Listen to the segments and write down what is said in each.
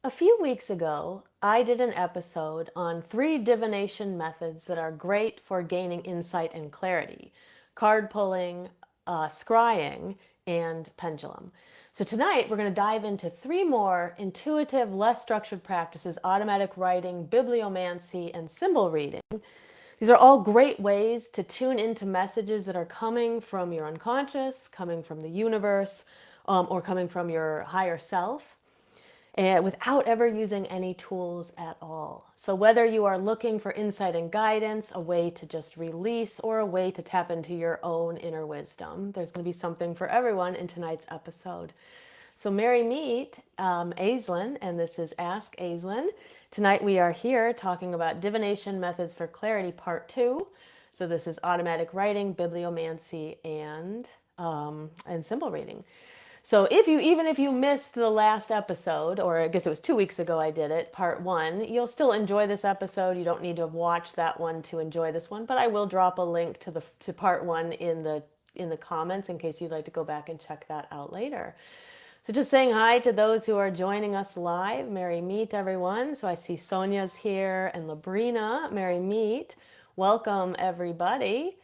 A few weeks ago, I did an episode on 3 divination methods that are great for gaining insight and clarity: card pulling, scrying, and pendulum. So tonight we're going to dive into 3 more intuitive, less structured practices: automatic writing, bibliomancy, and symbol reading. These are all great ways to tune into messages that are coming from your unconscious, coming from the universe, or coming from your higher self, and without ever using any tools at all. So whether you are looking for insight and guidance, a way to just release, or a way to tap into your own inner wisdom, there's going to be something for everyone in tonight's episode. So merry meet, Aislin, and this is Ask Aislin. Tonight we are here talking about divination methods for clarity, part 2. So this is automatic writing, bibliomancy, and symbol reading. So even if you missed the last episode, or I guess it was 2 weeks ago I did it, part 1, you'll still enjoy this episode. You don't need to have watched that one to enjoy this one, but I will drop a link to part 1 in the comments in case you'd like to go back and check that out later. So just saying hi to those who are joining us live. Merry meet, everyone. So I see Sonia's here and Labrina. Merry meet. Welcome, everybody.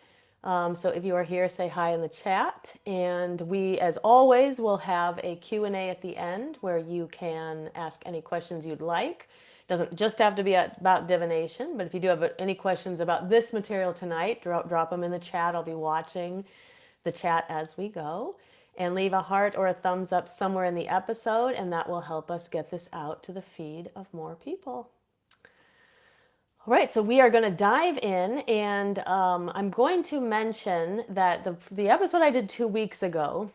So if you are here, say hi in the chat. And we, as always, will have a Q&A at the end where you can ask any questions you'd like. It doesn't just have to be about divination, but if you do have any questions about this material tonight, drop them in the chat. I'll be watching the chat as we go. And leave a heart or a thumbs up somewhere in the episode, and that will help us get this out to the feed of more people. All right, so we are going to dive in, and I'm going to mention that the episode I did 2 weeks ago,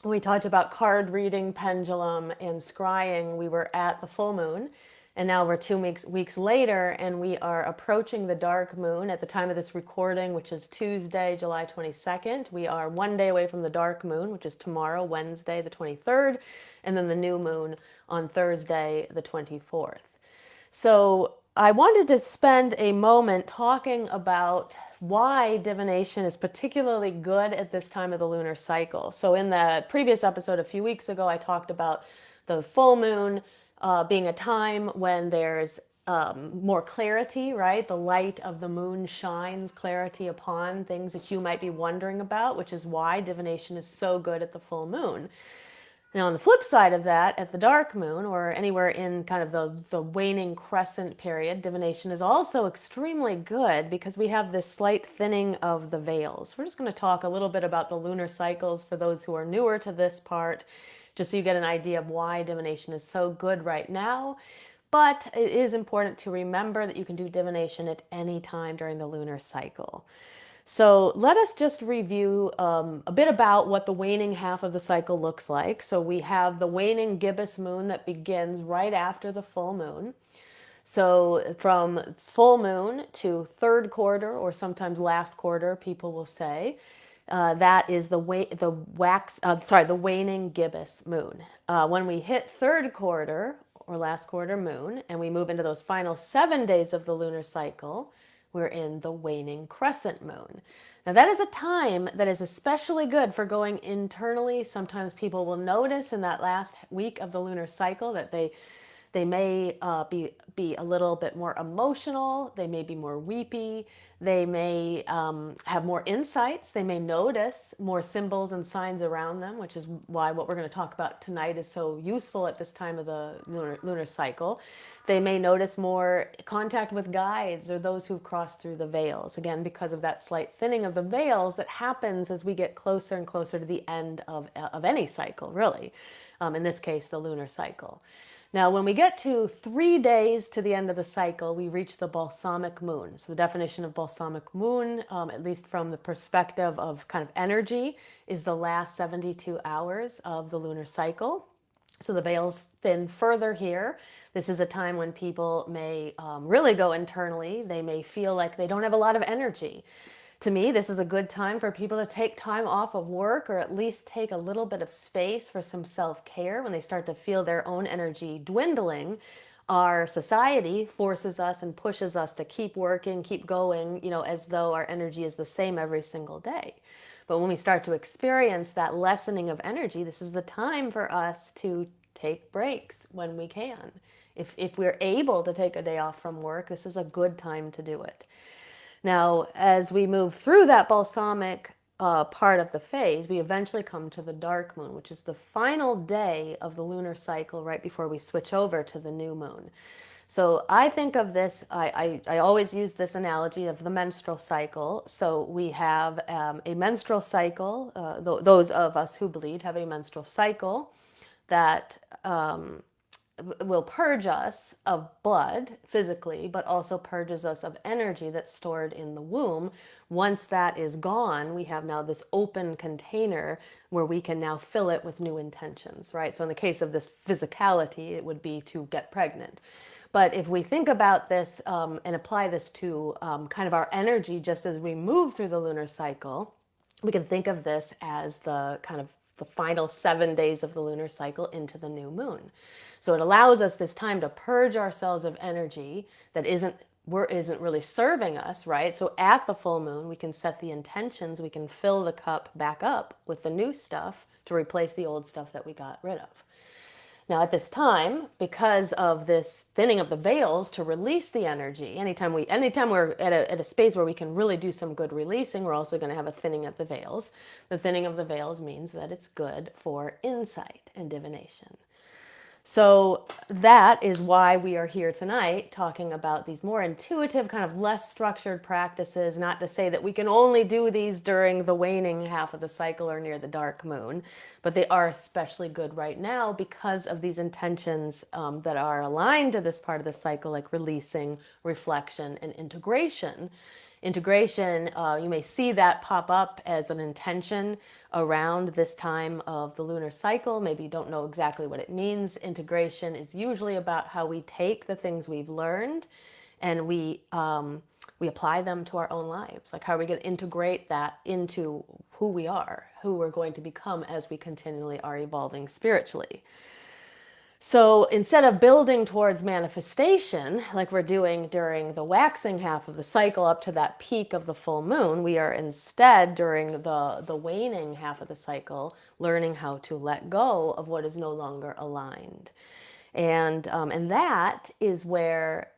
we talked about card reading, pendulum, and scrying. We were at the full moon, and now we're 2 weeks later, and we are approaching the dark moon at the time of this recording, which is Tuesday, July 22nd. We are one day away from the dark moon, which is tomorrow, Wednesday, the 23rd, and then the new moon on Thursday, the 24th. So I wanted to spend a moment talking about why divination is particularly good at this time of the lunar cycle. So in the previous episode a few weeks ago, I talked about the full moon being a time when there's more clarity, right? The light of the moon shines clarity upon things that you might be wondering about, which is why divination is so good at the full moon. Now, on the flip side of that, at the dark moon, or anywhere in kind of the waning crescent period, divination is also extremely good because we have this slight thinning of the veils. We're just going to talk a little bit about the lunar cycles for those who are newer to this part, just so you get an idea of why divination is so good right now. But it is important to remember that you can do divination at any time during the lunar cycle. So let us just review a bit about what the waning half of the cycle looks like. So we have the waning gibbous moon that begins right after the full moon. So from full moon to third quarter, or sometimes last quarter, people will say, that is the waning gibbous moon. When we hit third quarter or last quarter moon, and we move into those final 7 days of the lunar cycle, we're in the waning crescent moon. Now, that is a time that is especially good for going internally. Sometimes people will notice in that last week of the lunar cycle that they may be a little bit more emotional. They may be more weepy. They may have more insights. They may notice more symbols and signs around them, which is why what we're going to talk about tonight is so useful at this time of the lunar cycle. They may notice more contact with guides or those who've crossed through the veils, again, because of that slight thinning of the veils that happens as we get closer and closer to the end of any cycle, really. In this case, the lunar cycle. Now, when we get to 3 days to the end of the cycle, we reach the balsamic moon. So the definition of balsamic moon, at least from the perspective of kind of energy, is the last 72 hours of the lunar cycle. So the veils thin further here. This is a time when people may really go internally. They may feel like they don't have a lot of energy. To me, this is a good time for people to take time off of work, or at least take a little bit of space for some self-care. When they start to feel their own energy dwindling, our society forces us and pushes us to keep working, keep going, as though our energy is the same every single day. But when we start to experience that lessening of energy, this is the time for us to take breaks when we can. If we're able to take a day off from work, this is a good time to do it. Now, as we move through that balsamic part of the phase, we eventually come to the dark moon, which is the final day of the lunar cycle right before we switch over to the new moon. So I think of this, I always use this analogy of the menstrual cycle. So we have a menstrual cycle, those of us who bleed have a menstrual cycle that will purge us of blood physically, but also purges us of energy that's stored in the womb. Once that is gone, we have now this open container where we can now fill it with new intentions, right? So in the case of this physicality, it would be to get pregnant. But if we think about this and apply this to kind of our energy just as we move through the lunar cycle, we can think of this as the kind of the final 7 days of the lunar cycle into the new moon. So it allows us this time to purge ourselves of energy that isn't really serving us, right? So at the full moon, we can set the intentions, we can fill the cup back up with the new stuff to replace the old stuff that we got rid of. Now, at this time, because of this thinning of the veils to release the energy, anytime we're at a space where we can really do some good releasing, we're also going to have a thinning of the veils. The thinning of the veils means that it's good for insight and divination. So that is why we are here tonight talking about these more intuitive, kind of less structured practices. Not to say that we can only do these during the waning half of the cycle or near the dark moon, but they are especially good right now because of these intentions that are aligned to this part of the cycle, like releasing, reflection, and integration. Integration, you may see that pop up as an intention around this time of the lunar cycle. Maybe you don't know exactly what it means. Integration is usually about how we take the things we've learned and we apply them to our own lives. Like, how are we going to integrate that into who we are, who we're going to become as we continually are evolving spiritually. So instead of building towards manifestation, like we're doing during the waxing half of the cycle up to that peak of the full moon, we are instead during the waning half of the cycle learning how to let go of what is no longer aligned. And that is where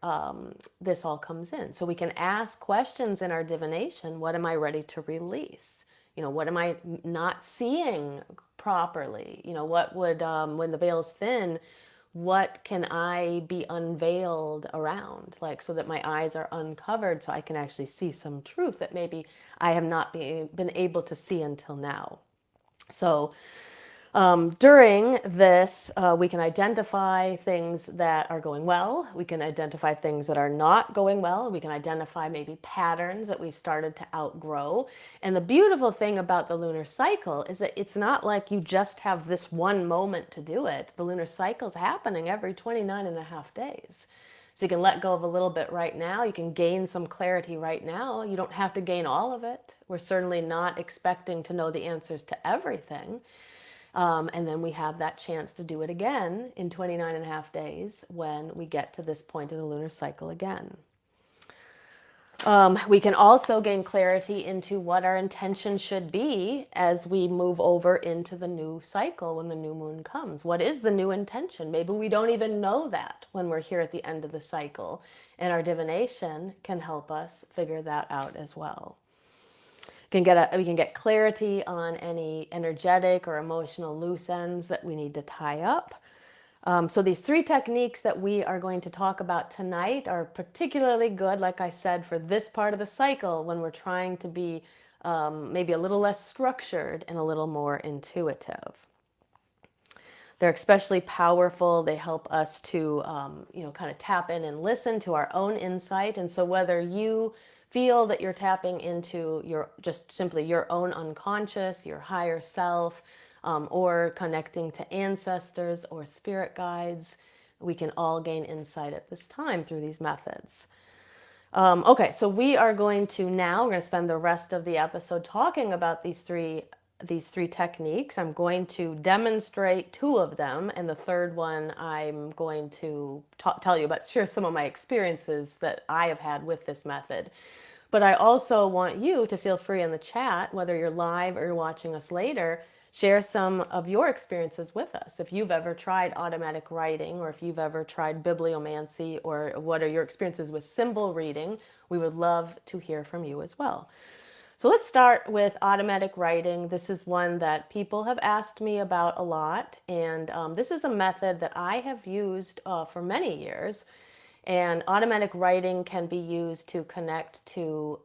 this all comes in. So we can ask questions in our divination. What am I ready to release? What am I not seeing properly? What would, when the veil's thin, what can I be unveiled around? Like, so that my eyes are uncovered so I can actually see some truth that maybe I have not been able to see until now. So during this, we can identify things that are going well. We can identify things that are not going well. We can identify maybe patterns that we've started to outgrow. And the beautiful thing about the lunar cycle is that it's not like you just have this one moment to do it. The lunar cycle is happening every 29 and a half days. So you can let go of a little bit right now. You can gain some clarity right now. You don't have to gain all of it. We're certainly not expecting to know the answers to everything. And then we have that chance to do it again in 29 and a half days when we get to this point in the lunar cycle again. We can also gain clarity into what our intention should be as we move over into the new cycle when the new moon comes. What is the new intention? Maybe we don't even know that when we're here at the end of the cycle, and our divination can help us figure that out as well. We can get clarity on any energetic or emotional loose ends that we need to tie up. So these 3 techniques that we are going to talk about tonight are particularly good, like I said, for this part of the cycle when we're trying to be maybe a little less structured and a little more intuitive. They're especially powerful. They help us to, kind of tap in and listen to our own insight. And so whether you feel that you're tapping into just simply your own unconscious, your higher self, or connecting to ancestors or spirit guides, we can all gain insight at this time through these methods. Okay, so we're going to spend the rest of the episode talking about these three techniques. I'm going to demonstrate 2 of them, and the third one I'm going to tell you about, share some of my experiences that I have had with this method. But I also want you to feel free in the chat, whether you're live or you're watching us later, share some of your experiences with us. If you've ever tried automatic writing, or if you've ever tried bibliomancy, or what are your experiences with symbol reading, we would love to hear from you as well. So let's start with automatic writing. This is one that people have asked me about a lot, and this is a method that I have used for many years. And automatic writing can be used to connect to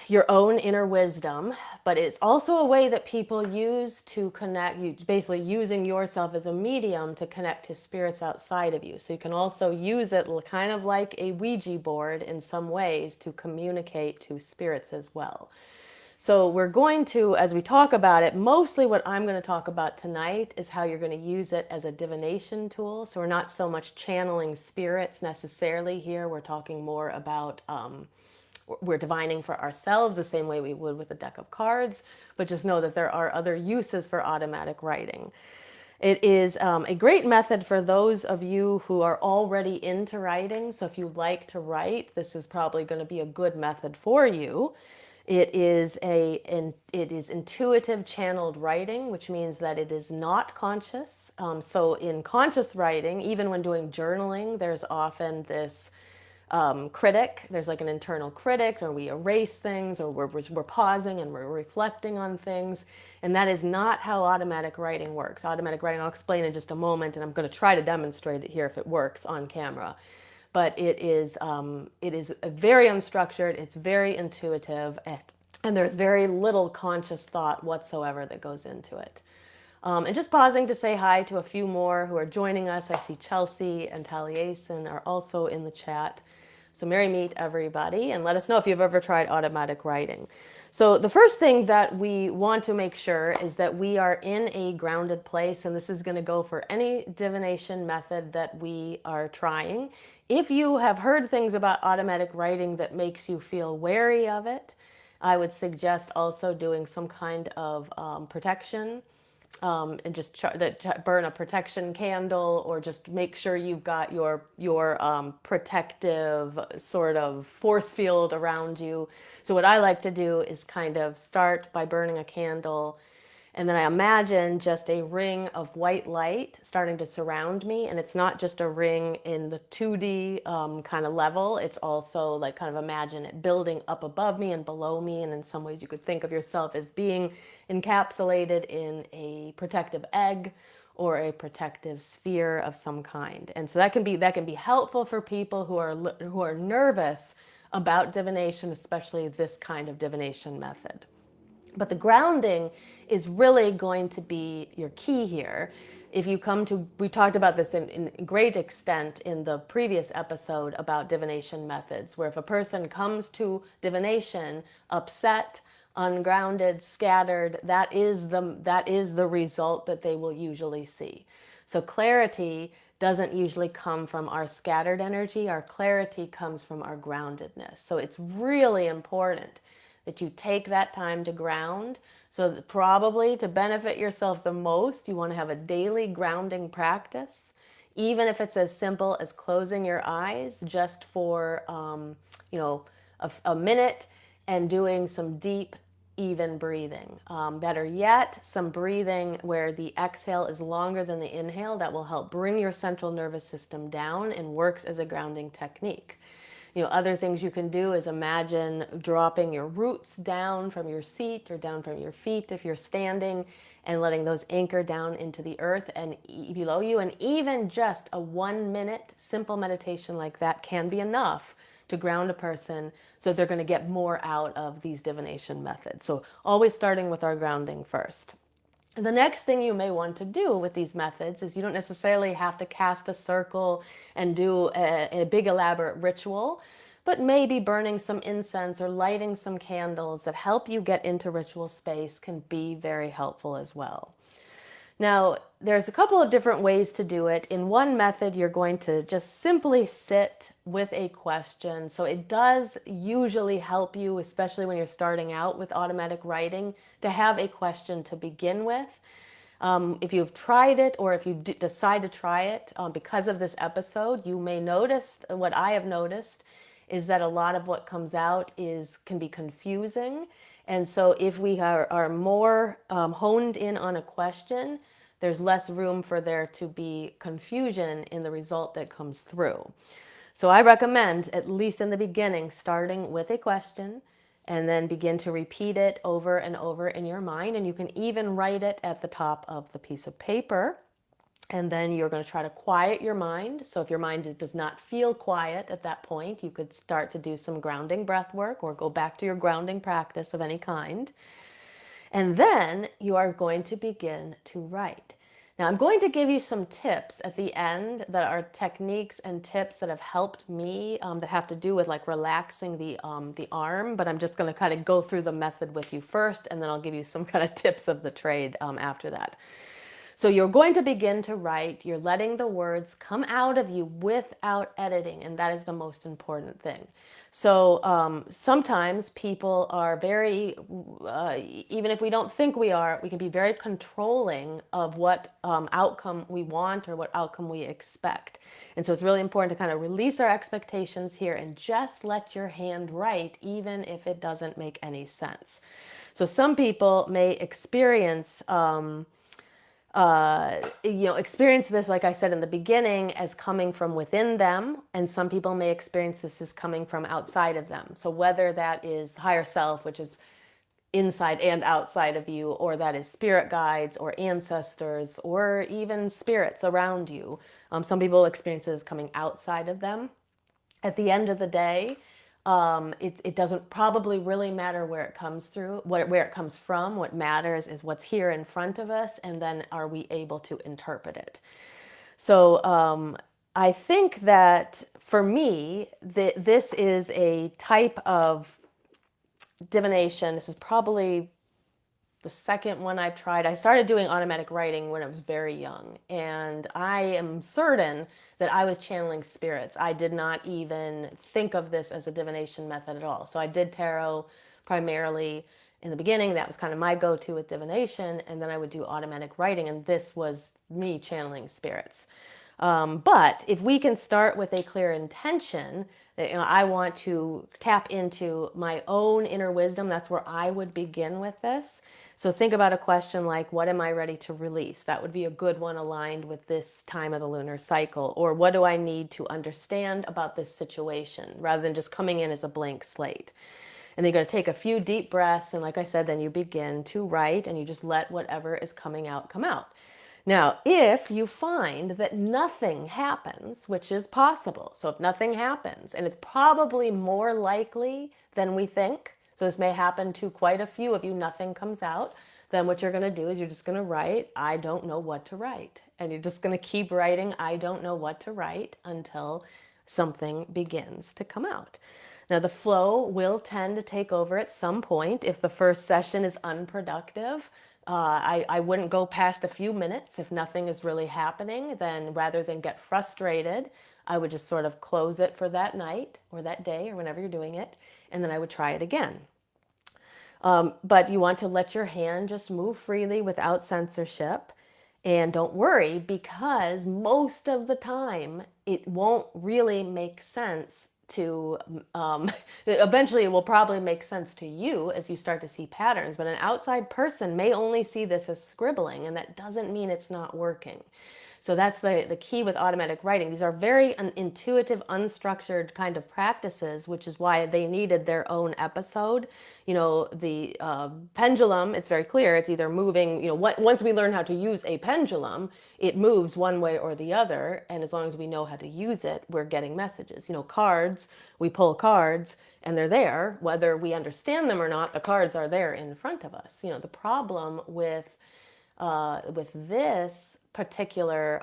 your own inner wisdom, but it's also a way that people use to connect you, basically using yourself as a medium to connect to spirits outside of you. So you can also use it kind of like a Ouija board in some ways to communicate to spirits as well. So we're going to, as we talk about it, mostly what I'm going to talk about tonight is how you're going to use it as a divination tool. So we're not so much channeling spirits necessarily here. We're talking more about we're divining for ourselves the same way we would with a deck of cards, but just know that there are other uses for automatic writing. It is a great method for those of you who are already into writing. So if you like to write, this is probably going to be a good method for you. It is intuitive channeled writing, which means that it is not conscious. So in conscious writing, even when doing journaling, there's often this critic. There's like an internal critic, or we erase things, or we're pausing and we're reflecting on things. And that is not how automatic writing works. Automatic writing, I'll explain in just a moment, and I'm going to try to demonstrate it here if it works on camera. But it is very unstructured, it's very intuitive, and there's very little conscious thought whatsoever that goes into it. And just pausing to say hi to a few more who are joining us. I see Chelsea and Aislin are also in the chat. So merry meet, everybody, and let us know if you've ever tried automatic writing. So the first thing that we want to make sure is that we are in a grounded place, and this is going to go for any divination method that we are trying. If you have heard things about automatic writing that makes you feel wary of it, I would suggest also doing some kind of protection, and just burn a protection candle, or just make sure you've got your protective sort of force field around you. So what I like to do is kind of start by burning a candle, and then I imagine just a ring of white light starting to surround me. And it's not just a ring in the 2D kind of level. It's also like kind of imagine it building up above me and below me. And in some ways you could think of yourself as being encapsulated in a protective egg or a protective sphere of some kind. And so that can be helpful for people who are nervous about divination, especially this kind of divination method. But the grounding is really going to be your key here. If you come to, we talked about this in great extent in the previous episode about divination methods, where if a person comes to divination upset, ungrounded, scattered, that is the result that they will usually see. So clarity doesn't usually come from our scattered energy. Our clarity comes from our groundedness. So it's really important that you take that time to ground. So that probably to benefit yourself the most, you want to have a daily grounding practice, even if it's as simple as closing your eyes just for a minute and doing some deep, even breathing. Better yet, some breathing where the exhale is longer than the inhale. That will help bring your central nervous system down and works as a grounding technique. Other things you can do is imagine dropping your roots down from your seat or down from your feet if you're standing, and letting those anchor down into the earth and below you. And even just a 1-minute simple meditation like that can be enough to ground a person, so they're going to get more out of these divination methods. So always starting with our grounding first. The next thing you may want to do with these methods is you don't necessarily have to cast a circle and do a big elaborate ritual, but maybe burning some incense or lighting some candles that help you get into ritual space can be very helpful as well. Now, there's a couple of different ways to do it. In one method, you're going to just simply sit with a question. So it does usually help you, especially when you're starting out with automatic writing, to have a question to begin with. If you've tried it, or if you decide to try it because of this episode, you may notice, what I have noticed is that a lot of what comes out can be confusing, And so if we are more honed in on a question, there's less room for there to be confusion in the result that comes through. So I recommend, at least in the beginning, starting with a question and then begin to repeat it over and over in your mind. And you can even write it at the top of the piece of paper. And then you're going to try to quiet your mind. So if your mind does not feel quiet at that point, you could start to do some grounding breath work or go back to your grounding practice of any kind. And then you are going to begin to write. Now, I'm going to give you some tips at the end that are techniques and tips that have helped me that have to do with like relaxing the arm, but I'm just going to kind of go through the method with you first, and then I'll give you some kind of tips of the trade after that. So you're going to begin to write. You're letting the words come out of you without editing, and that is the most important thing. So sometimes people are very, even if we don't think we are, we can be very controlling of what outcome we want or what outcome we expect. And so it's really important to kind of release our expectations here and just let your hand write, even if it doesn't make any sense. So some people may experience experience this, like I said in the beginning, as coming from within them, and some people may experience this as coming from outside of them. So whether that is higher self, which is inside and outside of you, or that is spirit guides or ancestors or even spirits around you. Some people experience it as coming outside of them. At the end of the day, it doesn't probably really matter where it comes through, where it comes from. What matters is what's here in front of us, and then are we able to interpret it? So I think that for me, this is a type of divination. This is probably the second one I've tried. I started doing automatic writing when I was very young, and I am certain that I was channeling spirits. I did not even think of this as a divination method at all. So I did tarot primarily in the beginning. That was kind of my go-to with divination, and then I would do automatic writing, and this was me channeling spirits. But if we can start with a clear intention that, I want to tap into my own inner wisdom, that's where I would begin with this. So think about a question like, what am I ready to release? That would be a good one aligned with this time of the lunar cycle. Or what do I need to understand about this situation, rather than just coming in as a blank slate? And then you're going to take a few deep breaths. And like I said, then you begin to write, and you just let whatever is coming out come out. Now, if you find that nothing happens, which is possible, so if nothing happens, and it's probably more likely than we think, so this may happen to quite a few of you, nothing comes out, then what you're going to do is you're just going to write, I don't know what to write. And you're just going to keep writing, I don't know what to write, until something begins to come out. Now, the flow will tend to take over at some point if the first session is unproductive. I wouldn't go past a few minutes if nothing is really happening. Then rather than get frustrated, I would just sort of close it for that night or that day or whenever you're doing it, and then I would try it again. But you want to let your hand just move freely without censorship. And don't worry, because most of the time it won't really make sense to, eventually it will probably make sense to you as you start to see patterns, but an outside person may only see this as scribbling, and that doesn't mean it's not working. So that's the key with automatic writing. These are very intuitive, unstructured kind of practices, which is why they needed their own episode. The pendulum, it's very clear. It's either moving, once we learn how to use a pendulum, it moves one way or the other. And as long as we know how to use it, we're getting messages. Cards, we pull cards and they're there. Whether we understand them or not, the cards are there in front of us. The problem with this particular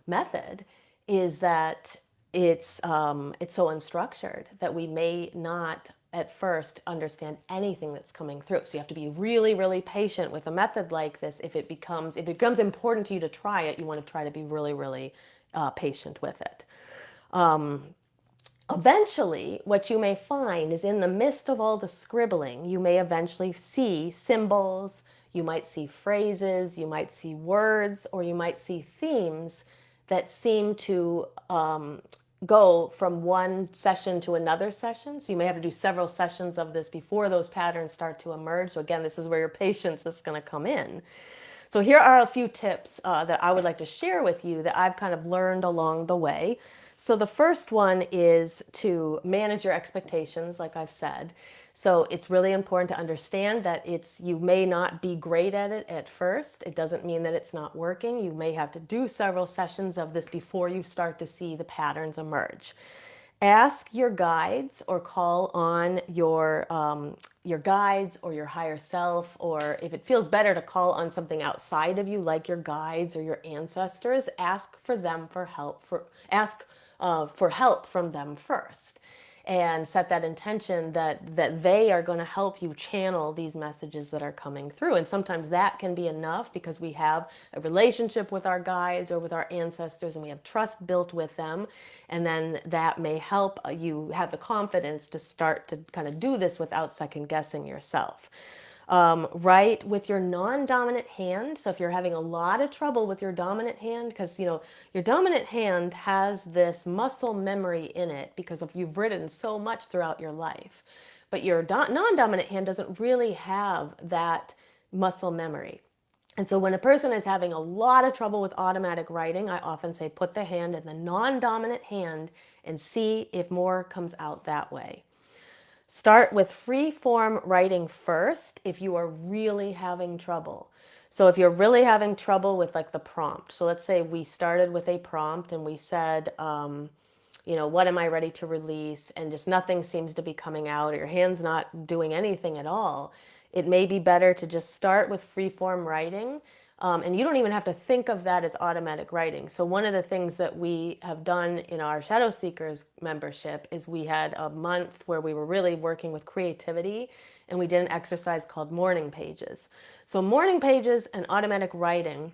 method is that it's so unstructured that we may not at first understand anything that's coming through. So you have to be really, really patient with a method like this. If it becomes important to you to try it, you want to try to be really, really patient with it. Eventually, what you may find is in the midst of all the scribbling, you may eventually see symbols, you might see phrases, you might see words, or you might see themes that seem to go from one session to another session. So you may have to do several sessions of this before those patterns start to emerge. So again, this is where your patience is going to come in. So here are a few tips that I would like to share with you that I've kind of learned along the way. So the first one is to manage your expectations, like I've said. So it's really important to understand that you may not be great at it at first. It doesn't mean that it's not working. You may have to do several sessions of this before you start to see the patterns emerge. Ask your guides or call on your guides or your higher self, or if it feels better to call on something outside of you, like your guides or your ancestors, ask for them for help. Ask for help from them first, and set that intention that they are going to help you channel these messages that are coming through. And sometimes that can be enough because we have a relationship with our guides or with our ancestors, and we have trust built with them. And then that may help you have the confidence to start to kind of do this without second guessing yourself. Write with your non-dominant hand. So if you're having a lot of trouble with your dominant hand, because your dominant hand has this muscle memory in it because of you've written so much throughout your life, but your non-dominant hand doesn't really have that muscle memory. And so when a person is having a lot of trouble with automatic writing, I often say put the hand in the non-dominant hand and see if more comes out that way. Start with free form writing first if you are really having trouble. So if you're really having trouble with like the prompt, so let's say we started with a prompt and we said, what am I ready to release? And just nothing seems to be coming out, or your hand's not doing anything at all. It may be better to just start with free form writing. And you don't even have to think of that as automatic writing. So one of the things that we have done in our Shadow Seekers membership is we had a month where we were really working with creativity, and we did an exercise called morning pages. So morning pages and automatic writing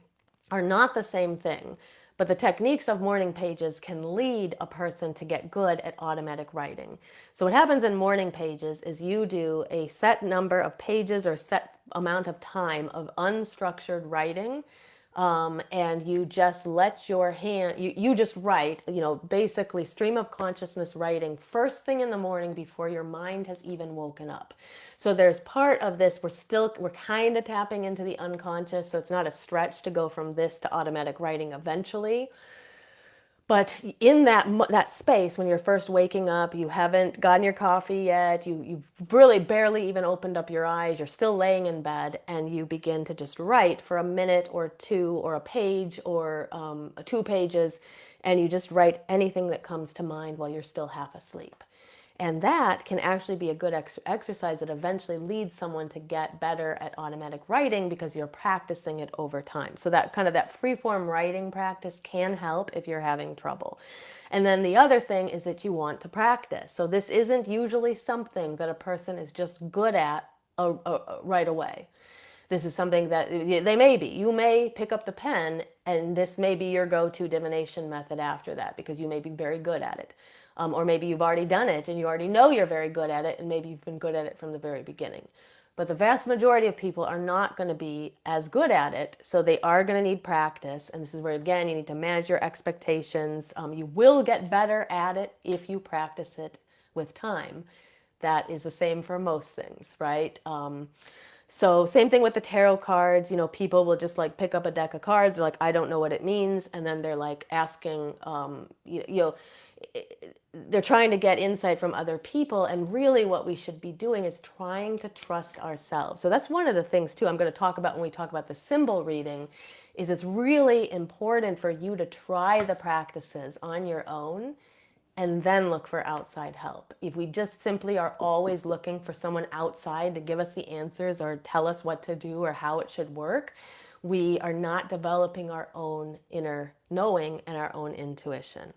are not the same thing, but the techniques of morning pages can lead a person to get good at automatic writing. So what happens in morning pages is you do a set number of pages or set amount of time of unstructured writing, and you just let your hand, you just write, basically stream of consciousness writing first thing in the morning before your mind has even woken up. So there's part of this, we're kind of tapping into the unconscious, so it's not a stretch to go from this to automatic writing eventually. But in that space, when you're first waking up, you haven't gotten your coffee yet, you've really barely even opened up your eyes, you're still laying in bed, and you begin to just write for a minute or two, or a page, or 2 pages, and you just write anything that comes to mind while you're still half asleep. And that can actually be a good exercise that eventually leads someone to get better at automatic writing because you're practicing it over time. So that free form writing practice can help if you're having trouble. And then the other thing is that you want to practice. So this isn't usually something that a person is just good at right away. This is something that they may be. You may pick up the pen, and this may be your go-to divination method after that because you may be very good at it. Or maybe you've already done it and you already know you're very good at it, and maybe you've been good at it from the very beginning. But the vast majority of people are not going to be as good at it, so they are going to need practice. And this is where, again, you need to manage your expectations. You will get better at it if you practice it with time. That is the same for most things, right? So same thing with the tarot cards. People will just like pick up a deck of cards. They're like, I don't know what it means. And then they're like asking, they're trying to get insight from other people. And really what we should be doing is trying to trust ourselves. So that's one of the things too I'm going to talk about when we talk about the symbol reading, is it's really important for you to try the practices on your own and then look for outside help. If we just simply are always looking for someone outside to give us the answers or tell us what to do or how it should work, we are not developing our own inner knowing and our own intuition.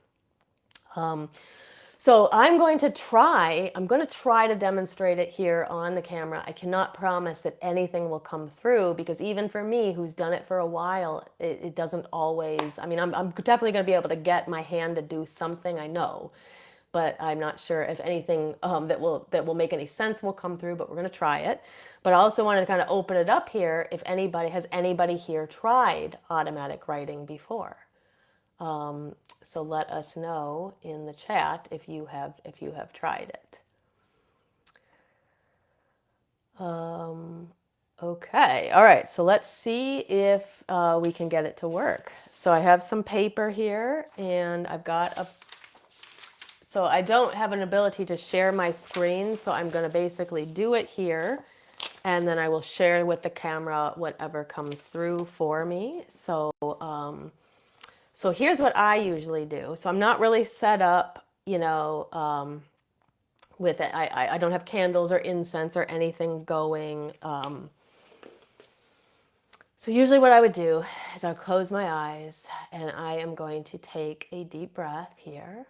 So I'm going to try to demonstrate it here on the camera. I cannot promise that anything will come through because even for me, who's done it for a while, it doesn't always, I'm definitely going to be able to get my hand to do something, I know, but I'm not sure if anything that will make any sense will come through, but we're going to try it. But I also wanted to kind of open it up here if anybody here tried automatic writing before. So let us know in the chat if you have tried it. Okay, all right, so let's see if we can get it to work. So I have some paper here, and I've got so I don't have an ability to share my screen, so I'm going to basically do it here, and then I will share with the camera whatever comes through for me. So here's what I usually do. So I'm not really set up, with it. I don't have candles or incense or anything going. So usually what I would do is I'll close my eyes, and I am going to take a deep breath here.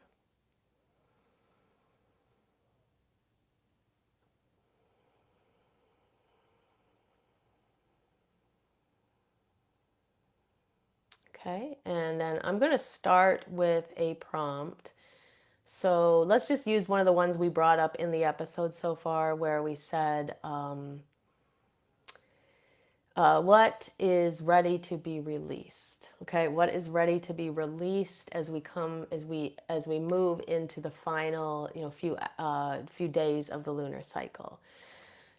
Okay, and then I'm going to start with a prompt. So let's just use one of the ones we brought up in the episode so far, where we said, what is ready to be released? Okay, what is ready to be released as we move into the final, few days of the lunar cycle.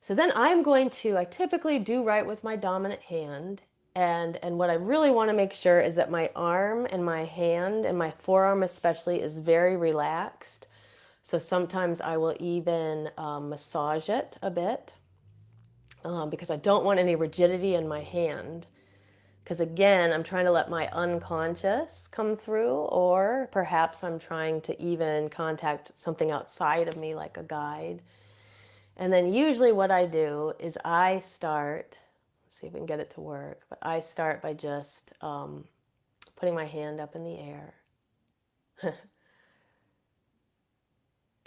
So then I typically do write with my dominant hand. And what I really want to make sure is that my arm and my hand and my forearm especially is very relaxed. So sometimes I will even massage it a bit, because I don't want any rigidity in my hand. Because again, I'm trying to let my unconscious come through, or perhaps I'm trying to even contact something outside of me, like a guide. And then usually what I do is I start, let's see if we can get it to work, but I start by just putting my hand up in the air.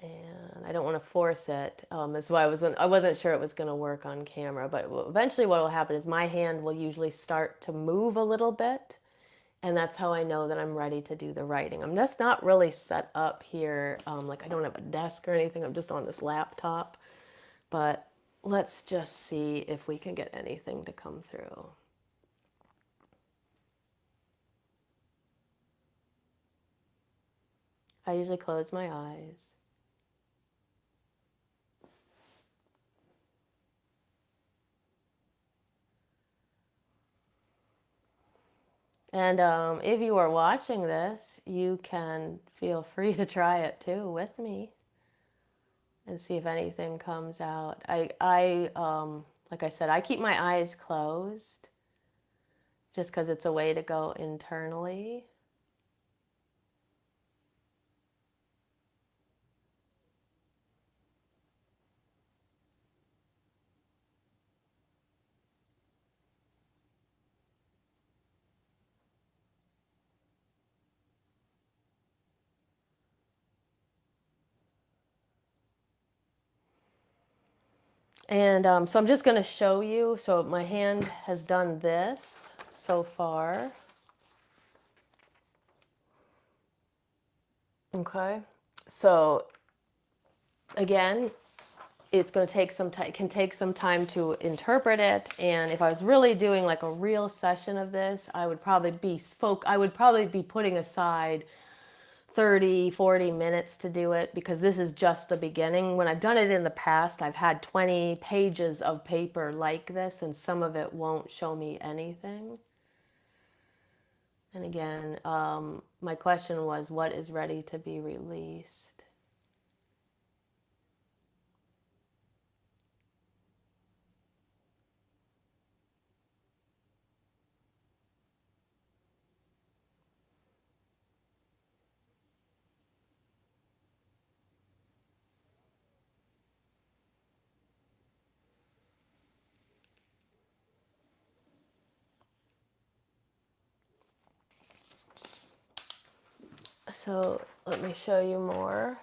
And I don't want to force it. That's why I wasn't sure it was going to work on camera. But eventually what will happen is my hand will usually start to move a little bit. And that's how I know that I'm ready to do the writing. I'm just not really set up here. Like I don't have a desk or anything. I'm just on this laptop. But let's just see if we can get anything to come through. I usually close my eyes. And if you are watching this, you can feel free to try it too with me and see if anything comes out. Like I said, I keep my eyes closed just because it's a way to go internally. And so I'm just going to show you. So my hand has done this so far. Okay. So again, it's going to take some time, can take some time to interpret it. And if I was really doing like a real session of this, I would probably be putting aside 30, 40 minutes to do it, because this is just the beginning. When I've done it in the past, I've had 20 pages of paper like this, and some of it won't show me anything. And again, my question was, what is ready to be released? So let me show you more.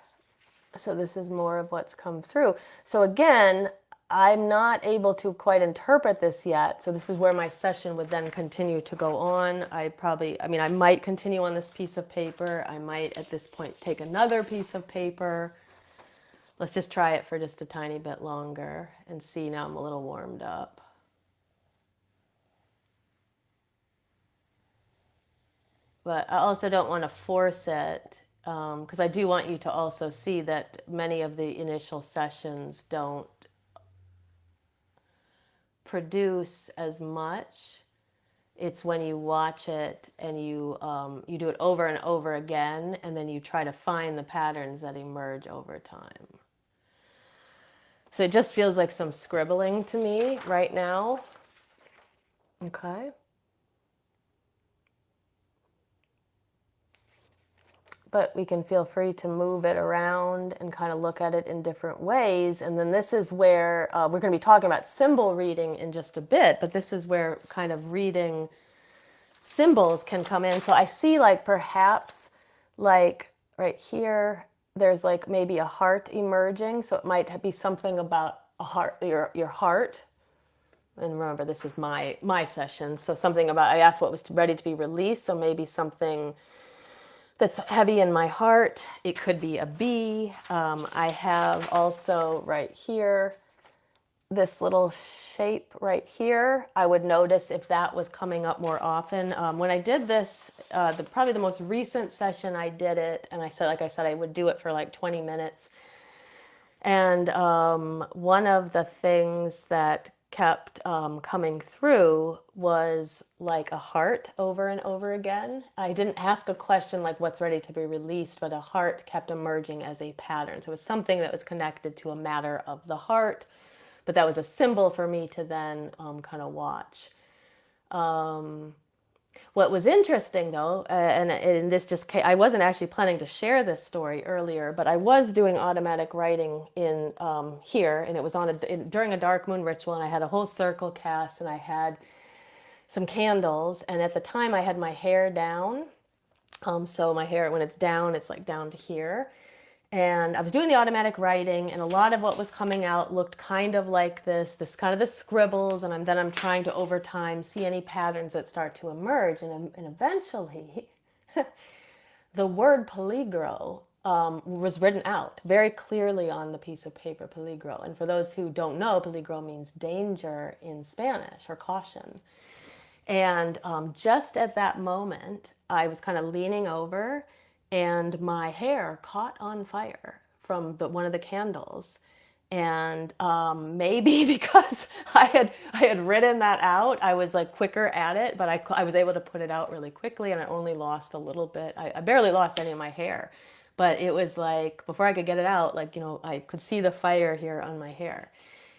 So this is more of what's come through. So again, I'm not able to quite interpret this yet. So this is where my session would then continue to go on. I might continue on this piece of paper. I might at this point take another piece of paper. Let's just try it for just a tiny bit longer and see. Now I'm a little warmed up. But I also don't want to force it, because I do want you to also see that many of the initial sessions don't produce as much. It's when you watch it and you do it over and over again, and then you try to find the patterns that emerge over time. So it just feels like some scribbling to me right now. Okay. But we can feel free to move it around and kind of look at it in different ways. And then this is where we're going to be talking about symbol reading in just a bit, but this is where kind of reading symbols can come in. So I see like perhaps like right here, there's like maybe a heart emerging. So it might be something about a heart, your heart. And remember, this is my session. So something about, I asked what was ready to be released. So maybe something that's heavy in my heart. It could be a bee. I have also right here this little shape right here. I would notice if that was coming up more often. When I did this, probably the most recent session I did it, and I said, like I said, I would do it for like 20 minutes. And one of the things that kept coming through was like a heart over and over again. I didn't ask a question like what's ready to be released, but a heart kept emerging as a pattern. So it was something that was connected to a matter of the heart, but that was a symbol for me to then kind of watch. What was interesting though, and this just came, I wasn't actually planning to share this story earlier, but I was doing automatic writing in here, and it was on during a dark moon ritual, and I had a whole circle cast, and I had some candles, and at the time I had my hair down. So my hair, when it's down, it's like down to here. And I was doing the automatic writing, and a lot of what was coming out looked kind of like this kind of the scribbles, and then I'm trying to over time see any patterns that start to emerge, and eventually the word peligro was written out very clearly on the piece of paper, peligro. And for those who don't know, peligro means danger in Spanish, or caution. And just at that moment, I was kind of leaning over, and my hair caught on fire from one of the candles. And maybe because I had written that out, I was like quicker at it, but I was able to put it out really quickly, and I only lost a little bit. I barely lost any of my hair, but it was like before I could get it out, like, I could see the fire here on my hair.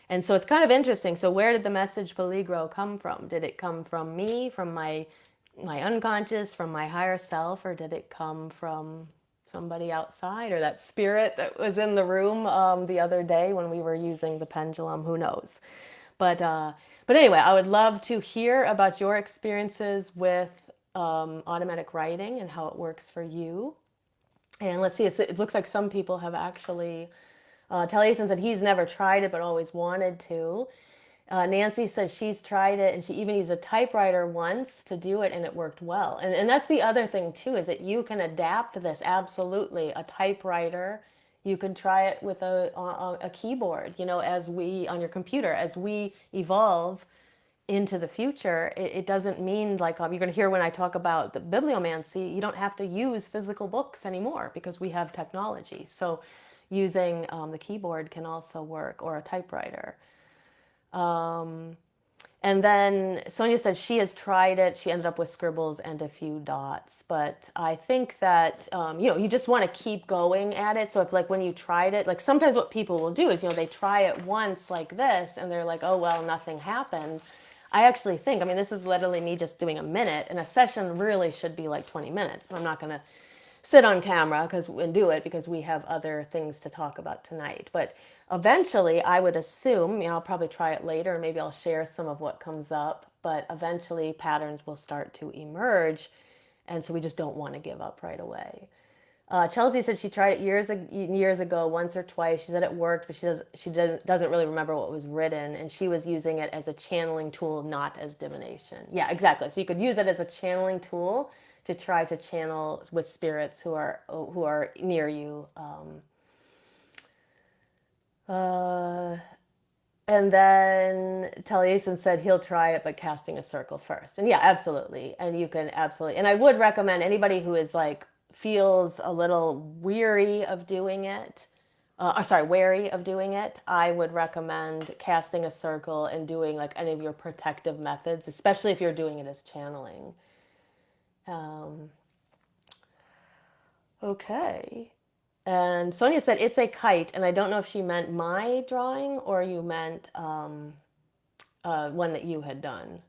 And so it's kind of interesting. So where did the message peligro come from? Did it come from me, from my unconscious, from my higher self, or did it come from somebody outside, or that spirit that was in the room the other day when we were using the pendulum? Who knows? But anyway, I would love to hear about your experiences with automatic writing and how it works for you. And let's see, it looks like some people have actually. Taliesin said he's never tried it but always wanted to. Nancy says she's tried it, and she even used a typewriter once to do it, and it worked well. And that's the other thing too, is that you can adapt this absolutely. A typewriter, you can try it with a keyboard, as we on your computer, as we evolve into the future. It doesn't mean like you're going to hear when I talk about the bibliomancy, you don't have to use physical books anymore because we have technology. So using the keyboard can also work, or a typewriter. And then Sonia said she has tried it. She ended up with scribbles and a few dots. But I think that, you just want to keep going at it. So if like when you tried it, like sometimes what people will do is, they try it once like this, and they're like, oh, well, nothing happened. I actually think, this is literally me just doing a minute, and a session really should be like 20 minutes. But I'm not going to sit on camera and do it because we have other things to talk about tonight. But eventually, I would assume, I'll probably try it later, maybe I'll share some of what comes up, but eventually patterns will start to emerge, and so we just don't want to give up right away. Chelsea said she tried it years ago, once or twice. She said it worked, but doesn't really remember what was written, and she was using it as a channeling tool, not as divination. Yeah, exactly. So you could use it as a channeling tool to try to channel with spirits who are near you. And then Taliesin said he'll try it, but casting a circle first. And yeah, absolutely. And you can absolutely. And I would recommend anybody who is like feels a little weary of doing it, wary of doing it. I would recommend casting a circle and doing like any of your protective methods, especially if you're doing it as channeling. Um, okay. And Sonia said it's a kite, and I don't know if she meant my drawing or you meant one that you had done.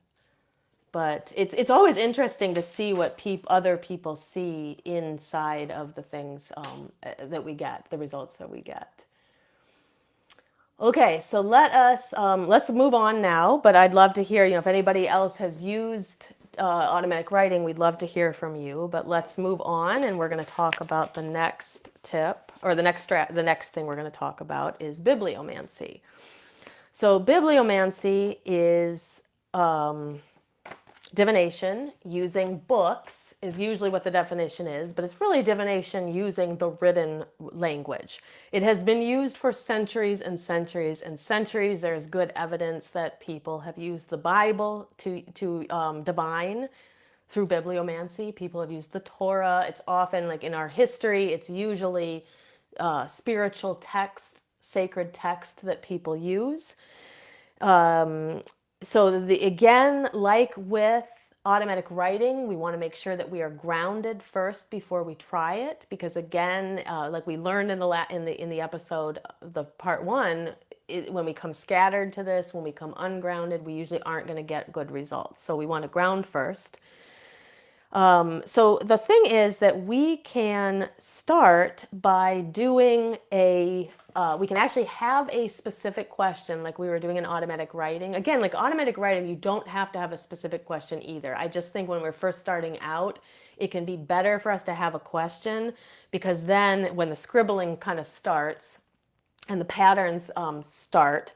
But it's always interesting to see what other people see inside of the things that we get, the results that we get. Okay, so let's move on now. But I'd love to hear, if anybody else has used automatic writing, we'd love to hear from you. But let's move on, and we're going to talk about the next tip, or the next thing we're going to talk about is bibliomancy. So bibliomancy is divination using books is usually what the definition is, but it's really divination using the written language. It has been used for centuries and centuries and centuries. There's good evidence that people have used the Bible to divine through bibliomancy. People have used the Torah. It's often like in our history, it's usually spiritual text, sacred text that people use. So again, like with automatic writing, we want to make sure that we are grounded first before we try it, because again, like we learned in the episode, the part one, when we come scattered to this, when we come ungrounded, we usually aren't going to get good results. So we want to ground first. So the thing is that we can start by doing we can actually have a specific question like we were doing in automatic writing. Again, like automatic writing, you don't have to have a specific question either. I just think when we're first starting out, it can be better for us to have a question, because then when the scribbling kind of starts and the patterns start,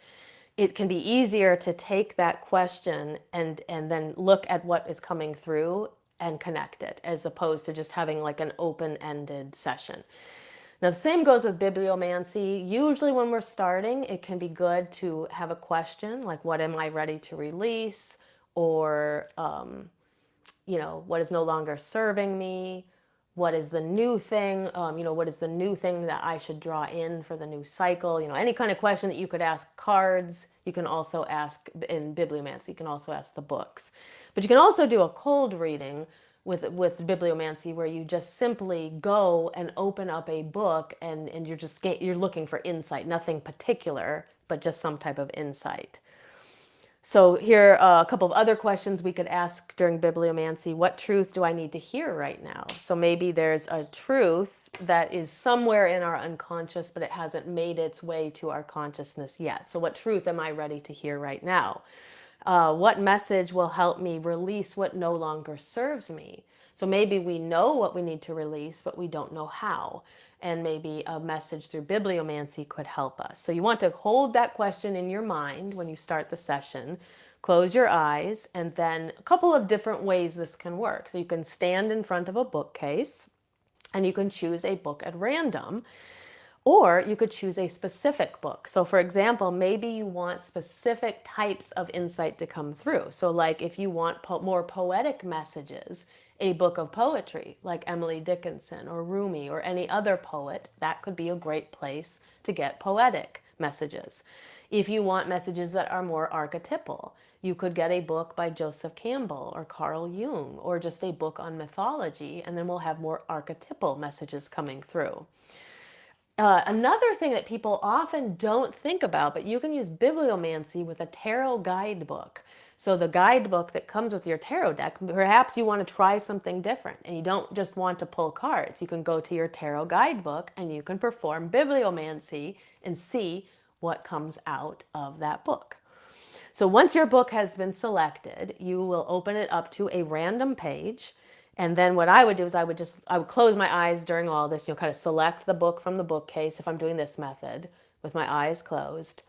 it can be easier to take that question and then look at what is coming through and connect it, as opposed to just having like an open-ended session. Now, the same goes with bibliomancy. Usually when we're starting, it can be good to have a question like, what am I ready to release? Or, what is no longer serving me? What is the new thing? What is the new thing that I should draw in for the new cycle? Any kind of question that you could ask cards, you can also ask in bibliomancy. You can also ask the books. But you can also do a cold reading with bibliomancy, where you just simply go and open up a book and you're looking for insight, nothing particular, but just some type of insight. So here are a couple of other questions we could ask during bibliomancy. What truth do I need to hear right now? So maybe there's a truth that is somewhere in our unconscious, but it hasn't made its way to our consciousness yet. So what truth am I ready to hear right now? What message will help me release what no longer serves me? So maybe we know what we need to release, but we don't know how. And maybe a message through bibliomancy could help us. So you want to hold that question in your mind when you start the session. Close your eyes, and then a couple of different ways this can work. So you can stand in front of a bookcase, and you can choose a book at random. Or you could choose a specific book. So for example, maybe you want specific types of insight to come through. So like if you want more poetic messages, a book of poetry like Emily Dickinson or Rumi or any other poet, that could be a great place to get poetic messages. If you want messages that are more archetypal, you could get a book by Joseph Campbell or Carl Jung, or just a book on mythology, and then we'll have more archetypal messages coming through. Another thing that people often don't think about, but you can use bibliomancy with a tarot guidebook. So the guidebook that comes with your tarot deck, perhaps you want to try something different and you don't just want to pull cards. You can go to your tarot guidebook and you can perform bibliomancy and see what comes out of that book. So once your book has been selected, you will open it up to a random page. And then what I would do is I would close my eyes during all this, kind of select the book from the bookcase if I'm doing this method with my eyes closed,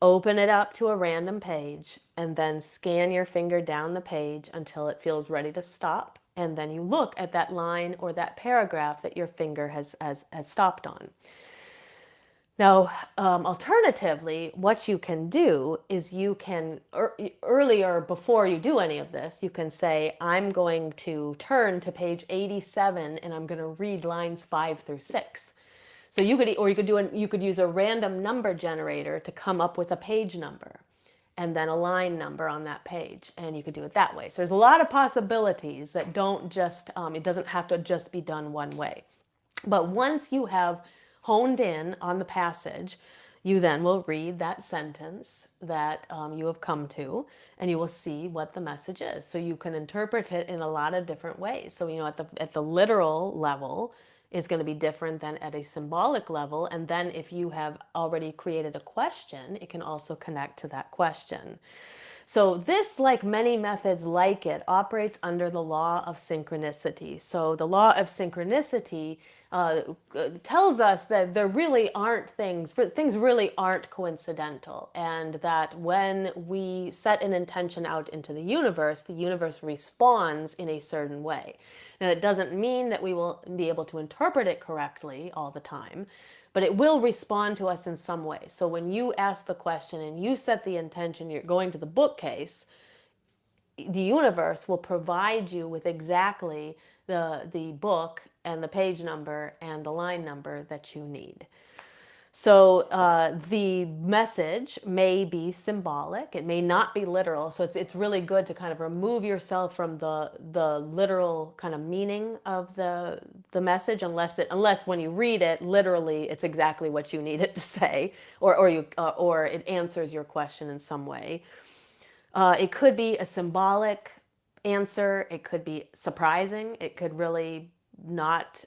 open it up to a random page, and then scan your finger down the page until it feels ready to stop. And then you look at that line or that paragraph that your finger has stopped on. Now, alternatively, what you can do is you can, earlier, before you do any of this, you can say, I'm going to turn to page 87 and I'm going to read lines 5 through 6. So you could, or you could you could use a random number generator to come up with a page number and then a line number on that page. And you could do it that way. So there's a lot of possibilities that don't just, it doesn't have to just be done one way. But once you have honed in on the passage, you then will read that sentence that you have come to, and you will see what the message is. So you can interpret it in a lot of different ways. So, at the literal level is going to be different than at a symbolic level. And then if you have already created a question, it can also connect to that question. So this, like many methods like it, operates under the law of synchronicity. So the law of synchronicity uh, tells us that there really aren't things really aren't coincidental, and that when we set an intention out into the universe responds in a certain way. Now, it doesn't mean that we will be able to interpret it correctly all the time, but it will respond to us in some way. So when you ask the question and you set the intention, you're going to the bookcase, the universe will provide you with exactly the book and the page number and the line number that you need. So the message may be symbolic. It may not be literal. So it's really good to kind of remove yourself from the literal kind of meaning of the message, unless when you read it literally, it's exactly what you need it to say, or it answers your question in some way. It could be a symbolic answer. It could be surprising. It could really not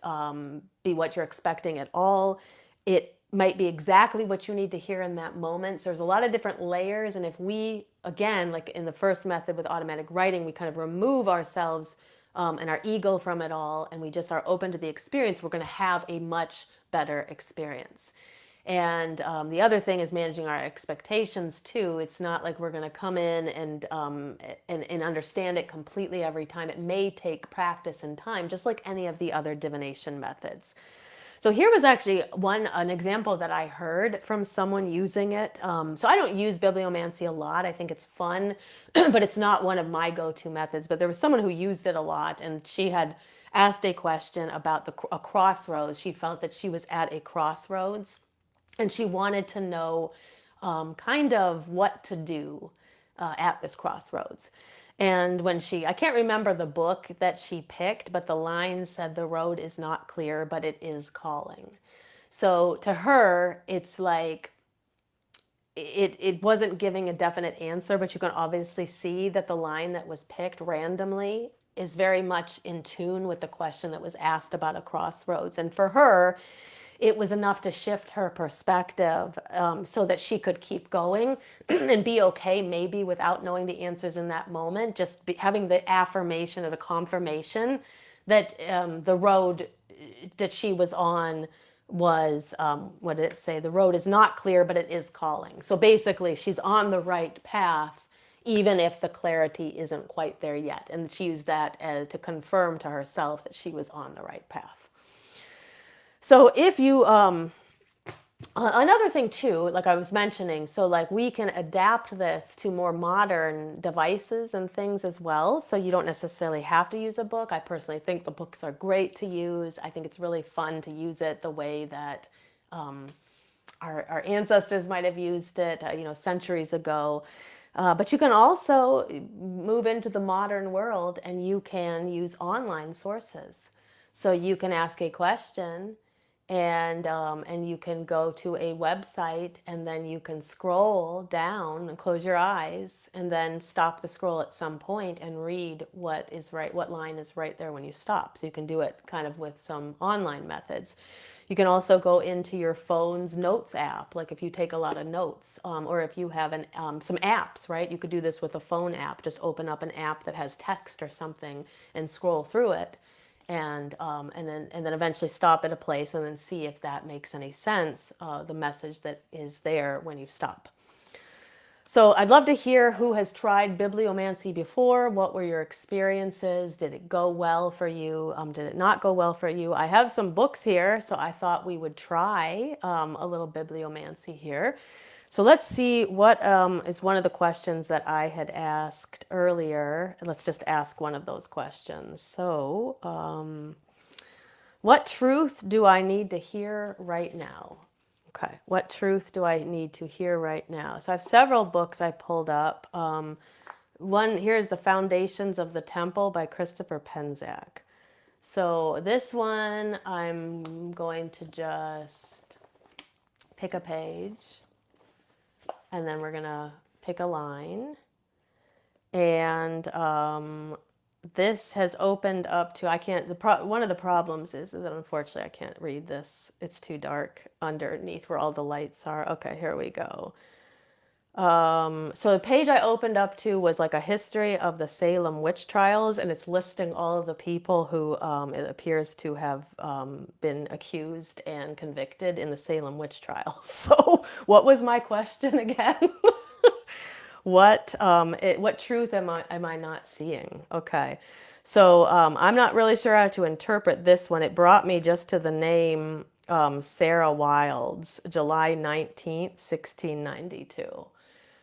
be what you're expecting at all. It might be exactly what you need to hear in that moment. So there's a lot of different layers. And if we, again, like in the first method with automatic writing, we kind of remove ourselves and our ego from it all, and we just are open to the experience, we're going to have a much better experience. And the other thing is managing our expectations too. It's not like we're going to come in and understand it completely every time. It may take practice and time, just like any of the other divination methods. So here was actually an example that I heard from someone using it. So I don't use bibliomancy a lot. I think it's fun, but it's not one of my go-to methods. But there was someone who used it a lot, and she had asked a question about a crossroads. She felt that she was at a crossroads, and she wanted to know kind of what to do at this crossroads. And I can't remember the book that she picked, but the line said, "The road is not clear, but it is calling." So to her, it's like it wasn't giving a definite answer, but you can obviously see that the line that was picked randomly is very much in tune with the question that was asked about a crossroads. And for her, it was enough to shift her perspective so that she could keep going and be okay, maybe without knowing the answers in that moment, just having the affirmation or the confirmation that the road that she was on was, what did it say? The road is not clear, but it is calling. So basically, she's on the right path, even if the clarity isn't quite there yet. And she used that to confirm to herself that she was on the right path. So if you, another thing too, like I was mentioning, so like we can adapt this to more modern devices and things as well. So you don't necessarily have to use a book. I personally think the books are great to use. I think it's really fun to use it the way that our ancestors might have used it, centuries ago. But you can also move into the modern world and you can use online sources. So you can ask a question and you can go to a website and then you can scroll down and close your eyes and then stop the scroll at some point and read what line is right there when you stop. So you can do it kind of with some online methods. You can also go into your phone's notes app, like if you take a lot of notes, or if you have some apps, right? You could do this with a phone app. Just open up an app that has text or something and scroll through it, and then eventually stop at a place and then see if that makes any sense. The message that is there when you stop. So I'd love to hear who has tried bibliomancy before. What were your experiences? Did it go well for you? Did it not go well for you? I have some books here, so I thought we would try a little bibliomancy here. So let's see what is one of the questions that I had asked earlier. Let's just ask one of those questions. So, what truth do I need to hear right now? Okay, what truth do I need to hear right now? So I have several books I pulled up. One here's The Foundations of the Temple by Christopher Penczak. So this one, I'm going to just pick a page, and then we're going to pick a line. And this has opened up to, I can't, one of the problems is that unfortunately I can't read this. It's too dark underneath where all the lights are. Okay, here we go. So the page I opened up to was like a history of the Salem witch trials, and it's listing all of the people who it appears to have been accused and convicted in the Salem witch trials. So what was my question again? What truth am I not seeing? Okay. So I'm not really sure how to interpret this one. It brought me just to the name Sarah Wilds, July 19th, 1692.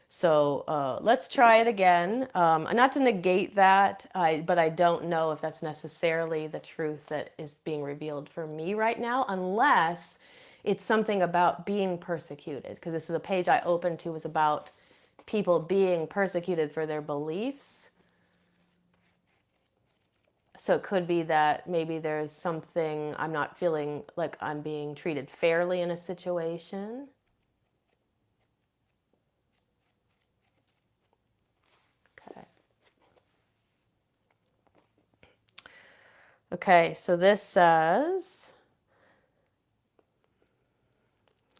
So let's try it again. Not to negate that, but I don't know if that's necessarily the truth that is being revealed for me right now, unless it's something about being persecuted. Because this is a page I opened to was about people being persecuted for their beliefs. So it could be that maybe there's something I'm not feeling like I'm being treated fairly in a situation. Okay. Okay, so this says,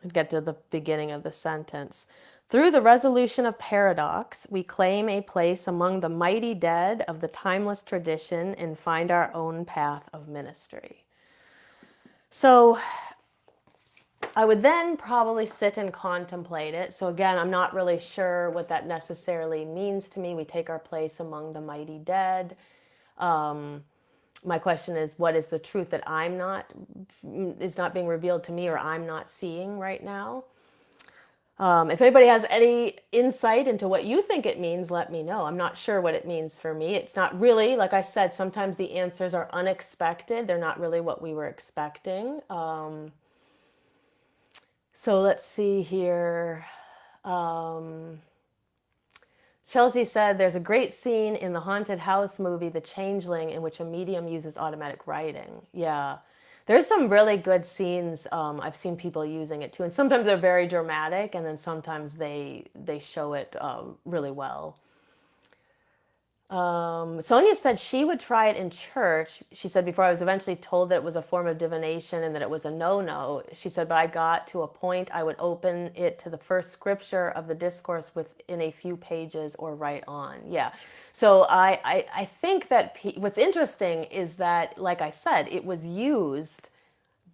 I'll get to the beginning of the sentence. Through the resolution of paradox, we claim a place among the mighty dead of the timeless tradition and find our own path of ministry. So I would then probably sit and contemplate it. So again, I'm not really sure what that necessarily means to me. We take our place among the mighty dead. My question is, what is the truth that is not being revealed to me or I'm not seeing right now? If anybody has any insight into what you think it means, let me know. I'm not sure what it means for me. It's not really, like I said, sometimes the answers are unexpected. They're not really what we were expecting. So let's see here. Chelsea said there's a great scene in the haunted house movie, The Changeling, in which a medium uses automatic writing. Yeah. There's some really good scenes. I've seen people using it too. And sometimes they're very dramatic, and then sometimes they show it really well. Sonia said she would try it in church. She said, before I was eventually told that it was a form of divination and that it was a no-no. She said, but I got to a point I would open it to the first scripture of the discourse within a few pages or right on. Yeah. So I think that what's interesting is that, like I said, it was used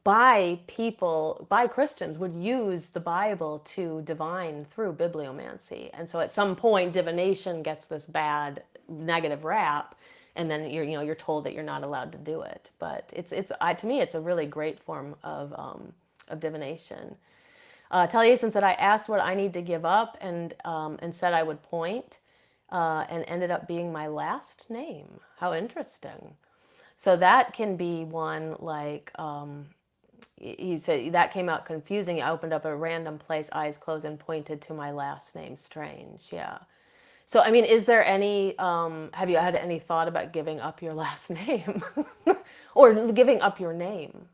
by people, by Christians, would use the Bible to divine through bibliomancy. And so at some point, divination gets this bad negative rap, and then you're told that you're not allowed to do it. But to me, it's a really great form of divination. Taliesin said, I asked what I need to give up, and said I would point, and ended up being my last name. How interesting. So that can be one like, he said that came out confusing. I opened up a random place, eyes closed, and pointed to my last name. Strange. Yeah. So, I mean, is there any, have you had any thought about giving up your last name or giving up your name?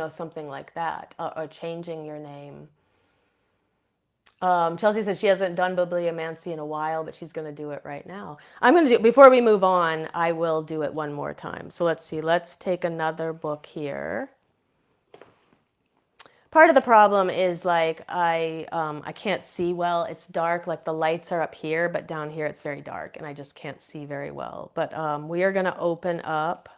Something like that, or changing your name. Chelsea said she hasn't done bibliomancy in a while, but she's going to do it right now. I'm going to do, before we move on, I will do it one more time. So let's see. Let's take another book here. Part of the problem is like I can't see well. It's dark. Like the lights are up here, but down here it's very dark, and I just can't see very well. But we are going to open up.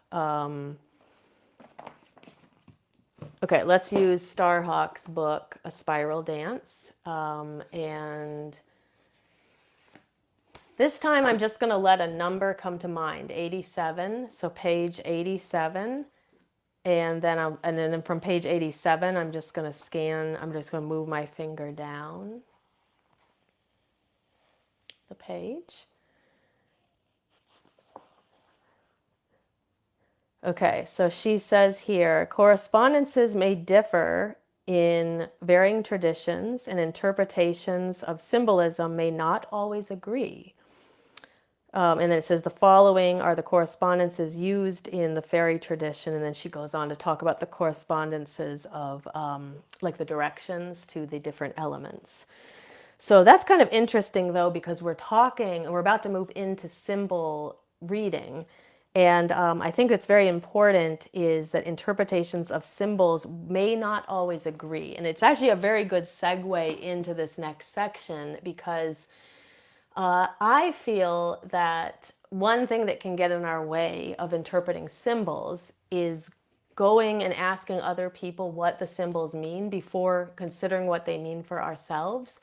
Okay, let's use Starhawk's book, A Spiral Dance, and This time I'm just going to let a number come to mind, 87. So page 87. And then from page 87, I'm just going to scan. I'm just going to move my finger down the page. Okay, so she says here, correspondences may differ in varying traditions, and interpretations of symbolism may not always agree. And then it says the following are the correspondences used in the fairy tradition. And then she goes on to talk about the correspondences of like the directions to the different elements. So that's kind of interesting, though, because we're about to move into symbol reading. And I think that's very important is that interpretations of symbols may not always agree. And it's actually a very good segue into this next section because I feel that one thing that can get in our way of interpreting symbols is going and asking other people what the symbols mean before considering what they mean for ourselves,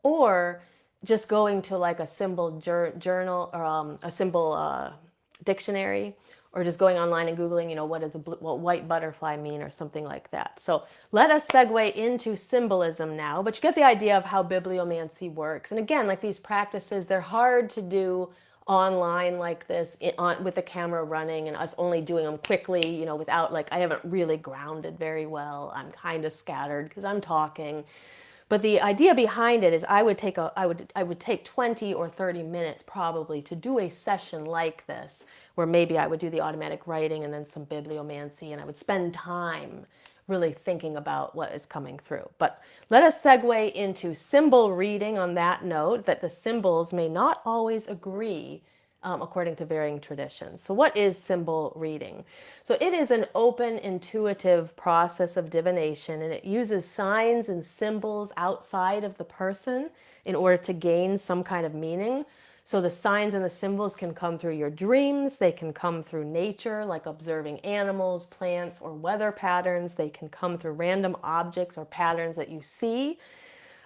or just going to like a symbol journal or a symbol dictionary, or just going online and Googling, what does what white butterfly mean or something like that. So let us segue into symbolism now, but you get the idea of how bibliomancy works. And again, like these practices, they're hard to do online like this with the camera running and us only doing them quickly, without I haven't really grounded very well. I'm kind of scattered because I'm talking. But the idea behind it is I would take 20 or 30 minutes probably to do a session like this, where maybe I would do the automatic writing and then some bibliomancy, and I would spend time really thinking about what is coming through. But let us segue into symbol reading on that note, that the symbols may not always agree according to varying traditions. So what is symbol reading? So it is an open, intuitive process of divination, and it uses signs and symbols outside of the person in order to gain some kind of meaning. So the signs and the symbols can come through your dreams. They can come through nature, like observing animals, plants, or weather patterns. They can come through random objects or patterns that you see.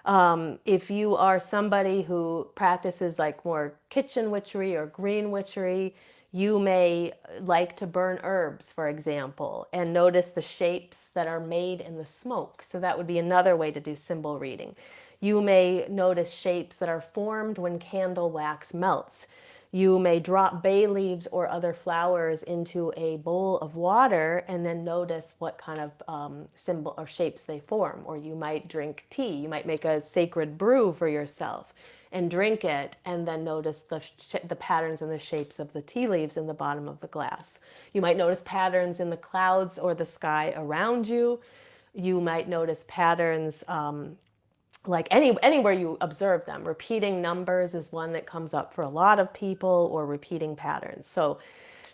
If you are somebody who practices like more kitchen witchery or green witchery, you may like to burn herbs, for example, and notice the shapes that are made in the smoke. So that would be another way to do symbol reading. You may notice shapes that are formed when candle wax melts. You may drop bay leaves or other flowers into a bowl of water and then notice what kind of symbol or shapes they form. Or you might drink tea. You might make a sacred brew for yourself and drink it, and then notice the patterns and the shapes of the tea leaves in the bottom of the glass. You might notice patterns in the clouds or the sky around you. You might notice patterns like anywhere you observe them. Repeating numbers is one that comes up for a lot of people, or repeating patterns. So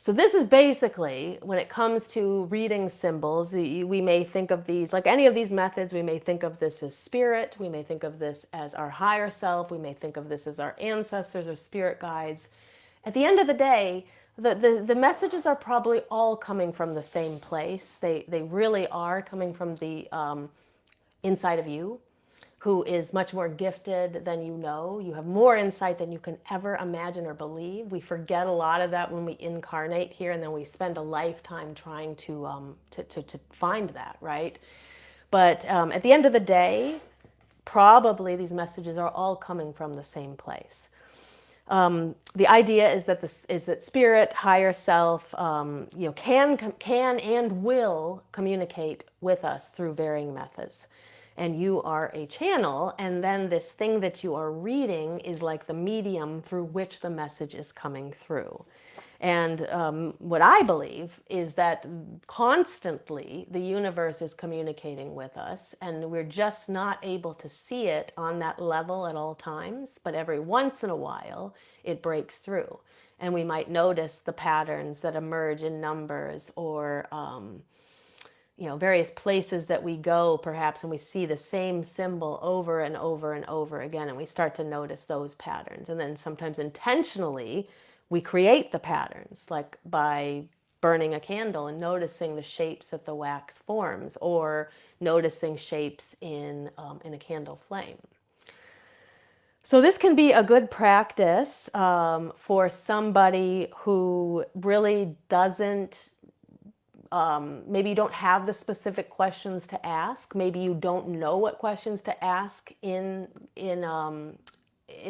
this is basically, when it comes to reading symbols, we may think of these, like any of these methods, we may think of this as spirit, we may think of this as our higher self, we may think of this as our ancestors or spirit guides. At the end of the day, the messages are probably all coming from the same place. They really are coming from the inside of you, who is much more gifted than you know. You have more insight than you can ever imagine or believe. We forget a lot of that when we incarnate here, and then we spend a lifetime trying to find that, right? But at the end of the day, probably these messages are all coming from the same place. The idea is that spirit, higher self, can and will communicate with us through varying methods. And you are a channel, and then this thing that you are reading is like the medium through which the message is coming through. And what I believe is that constantly the universe is communicating with us, and we're just not able to see it on that level at all times. But every once in a while, it breaks through. And we might notice the patterns that emerge in numbers, or various places that we go, perhaps, and we see the same symbol over and over and over again, and we start to notice those patterns. And then sometimes intentionally, we create the patterns, like by burning a candle and noticing the shapes that the wax forms, or noticing shapes in a candle flame. So this can be a good practice for somebody who really doesn't, maybe you don't have the specific questions to ask. Maybe you don't know what questions to ask in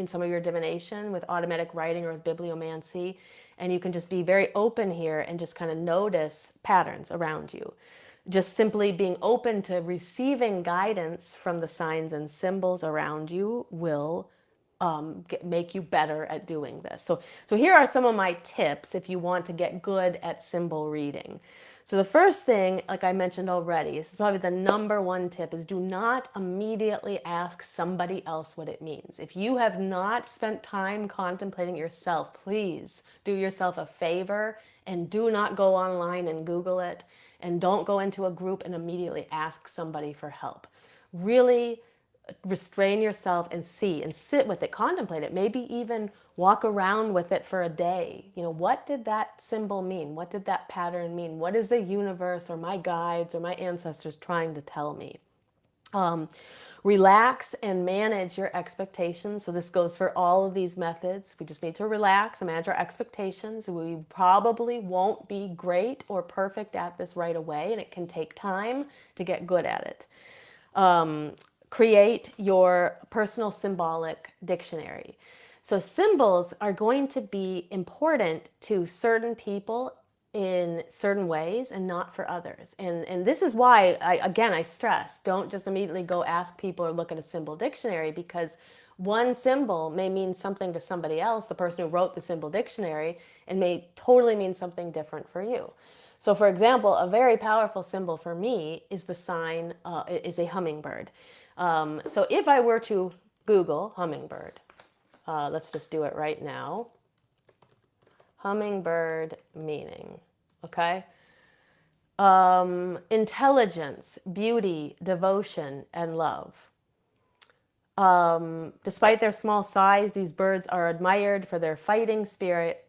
some of your divination with automatic writing or with bibliomancy. And you can just be very open here and just kind of notice patterns around you. Just simply being open to receiving guidance from the signs and symbols around you will make you better at doing this. So here are some of my tips if you want to get good at symbol reading. So the first thing, like I mentioned already, this is probably the number one tip, is do not immediately ask somebody else what it means. If you have not spent time contemplating yourself, please do yourself a favor and do not go online and Google it, and don't go into a group and immediately ask somebody for help. Really restrain yourself and see and sit with it, contemplate it, maybe even walk around with it for a day. What did that symbol mean? What did that pattern mean? What is the universe or my guides or my ancestors trying to tell me? Relax and manage your expectations. So this goes for all of these methods. We just need to relax and manage our expectations. We probably won't be great or perfect at this right away, and it can take time to get good at it. Create your personal symbolic dictionary. So symbols are going to be important to certain people in certain ways and not for others. And this is why, I stress, don't just immediately go ask people or look at a symbol dictionary, because one symbol may mean something to somebody else, the person who wrote the symbol dictionary, and may totally mean something different for you. So for example, a very powerful symbol for me is the sign, is a hummingbird. So if I were to Google hummingbird, let's just do it right now. Hummingbird meaning, okay? Intelligence, beauty, devotion, and love. Despite their small size, these birds are admired for their fighting spirit,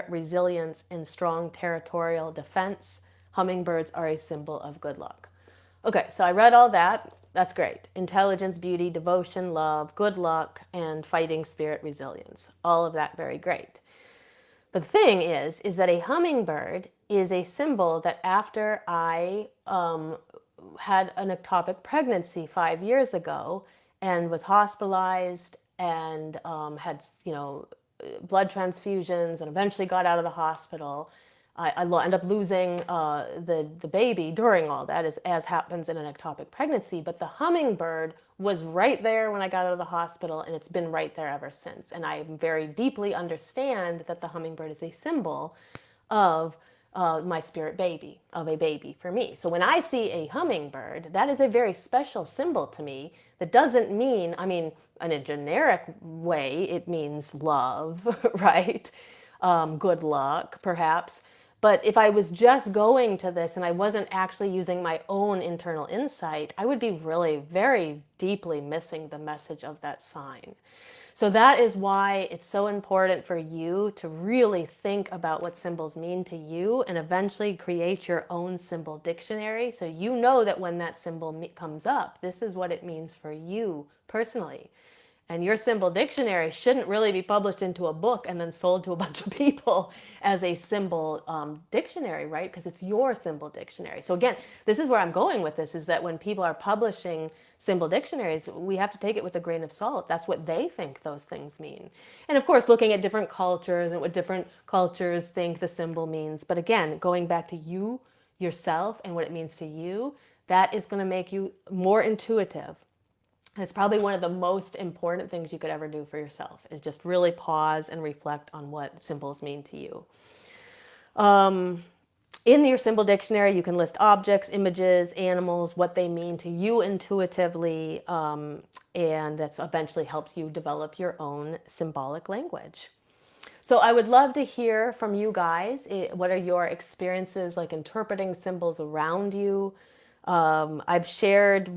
resilience, and strong territorial defense. Hummingbirds are a symbol of good luck. Okay, so I read all that. That's great. Intelligence, beauty, devotion, love, good luck, and fighting spirit, resilience. All of that very great. But the thing is that a hummingbird is a symbol that after I had an ectopic pregnancy 5 years ago and was hospitalized and had, blood transfusions and eventually got out of the hospital. I ended up losing the baby during all that, as happens in an ectopic pregnancy. But the hummingbird was right there when I got out of the hospital, and it's been right there ever since. And I very deeply understand that the hummingbird is a symbol of my spirit baby, of a baby for me. So when I see a hummingbird, that is a very special symbol to me. That doesn't mean, in a generic way, it means love, right? Good luck, perhaps. But if I was just going to this and I wasn't actually using my own internal insight, I would be really very deeply missing the message of that sign. So that is why it's so important for you to really think about what symbols mean to you and eventually create your own symbol dictionary, so you know that when that symbol comes up, this is what it means for you personally. And your symbol dictionary shouldn't really be published into a book and then sold to a bunch of people as a symbol dictionary, right? Because it's your symbol dictionary. So again, this is where I'm going with this, is that when people are publishing symbol dictionaries, we have to take it with a grain of salt. That's what they think those things mean. And of course, looking at different cultures and what different cultures think the symbol means. But again, going back to you, yourself, and what it means to you, that is going to make you more intuitive. It's probably one of the most important things you could ever do for yourself, is just really pause and reflect on what symbols mean to you. In your symbol dictionary, you can list objects, images, animals, what they mean to you intuitively, and that eventually helps you develop your own symbolic language. So I would love to hear from you guys. What are your experiences like interpreting symbols around you? I've shared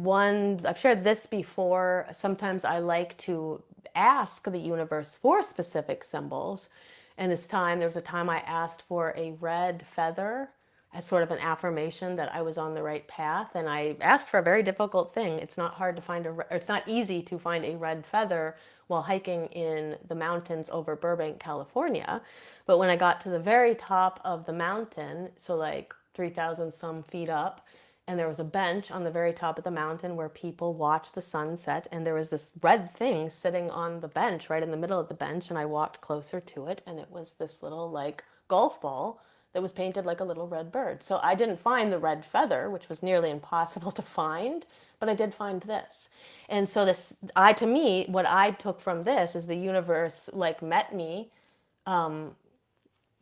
this before. Sometimes I like to ask the universe for specific symbols. And there was a time I asked for a red feather. as sort of an affirmation that I was on the right path. And I asked for a very difficult thing. It's not hard to find it's not easy to find a red feather while hiking in the mountains over Burbank, California. But when I got to the very top of the mountain, so like 3,000 some feet up, and there was a bench on the very top of the mountain where people watched the sunset, and there was this red thing sitting on the bench, right in the middle of the bench, and I walked closer to it, and it was this little like golf ball that was painted like a little red bird. So I didn't find the red feather, which was nearly impossible to find, but I did find this. And so this, to me, what I took from this is the universe like met me.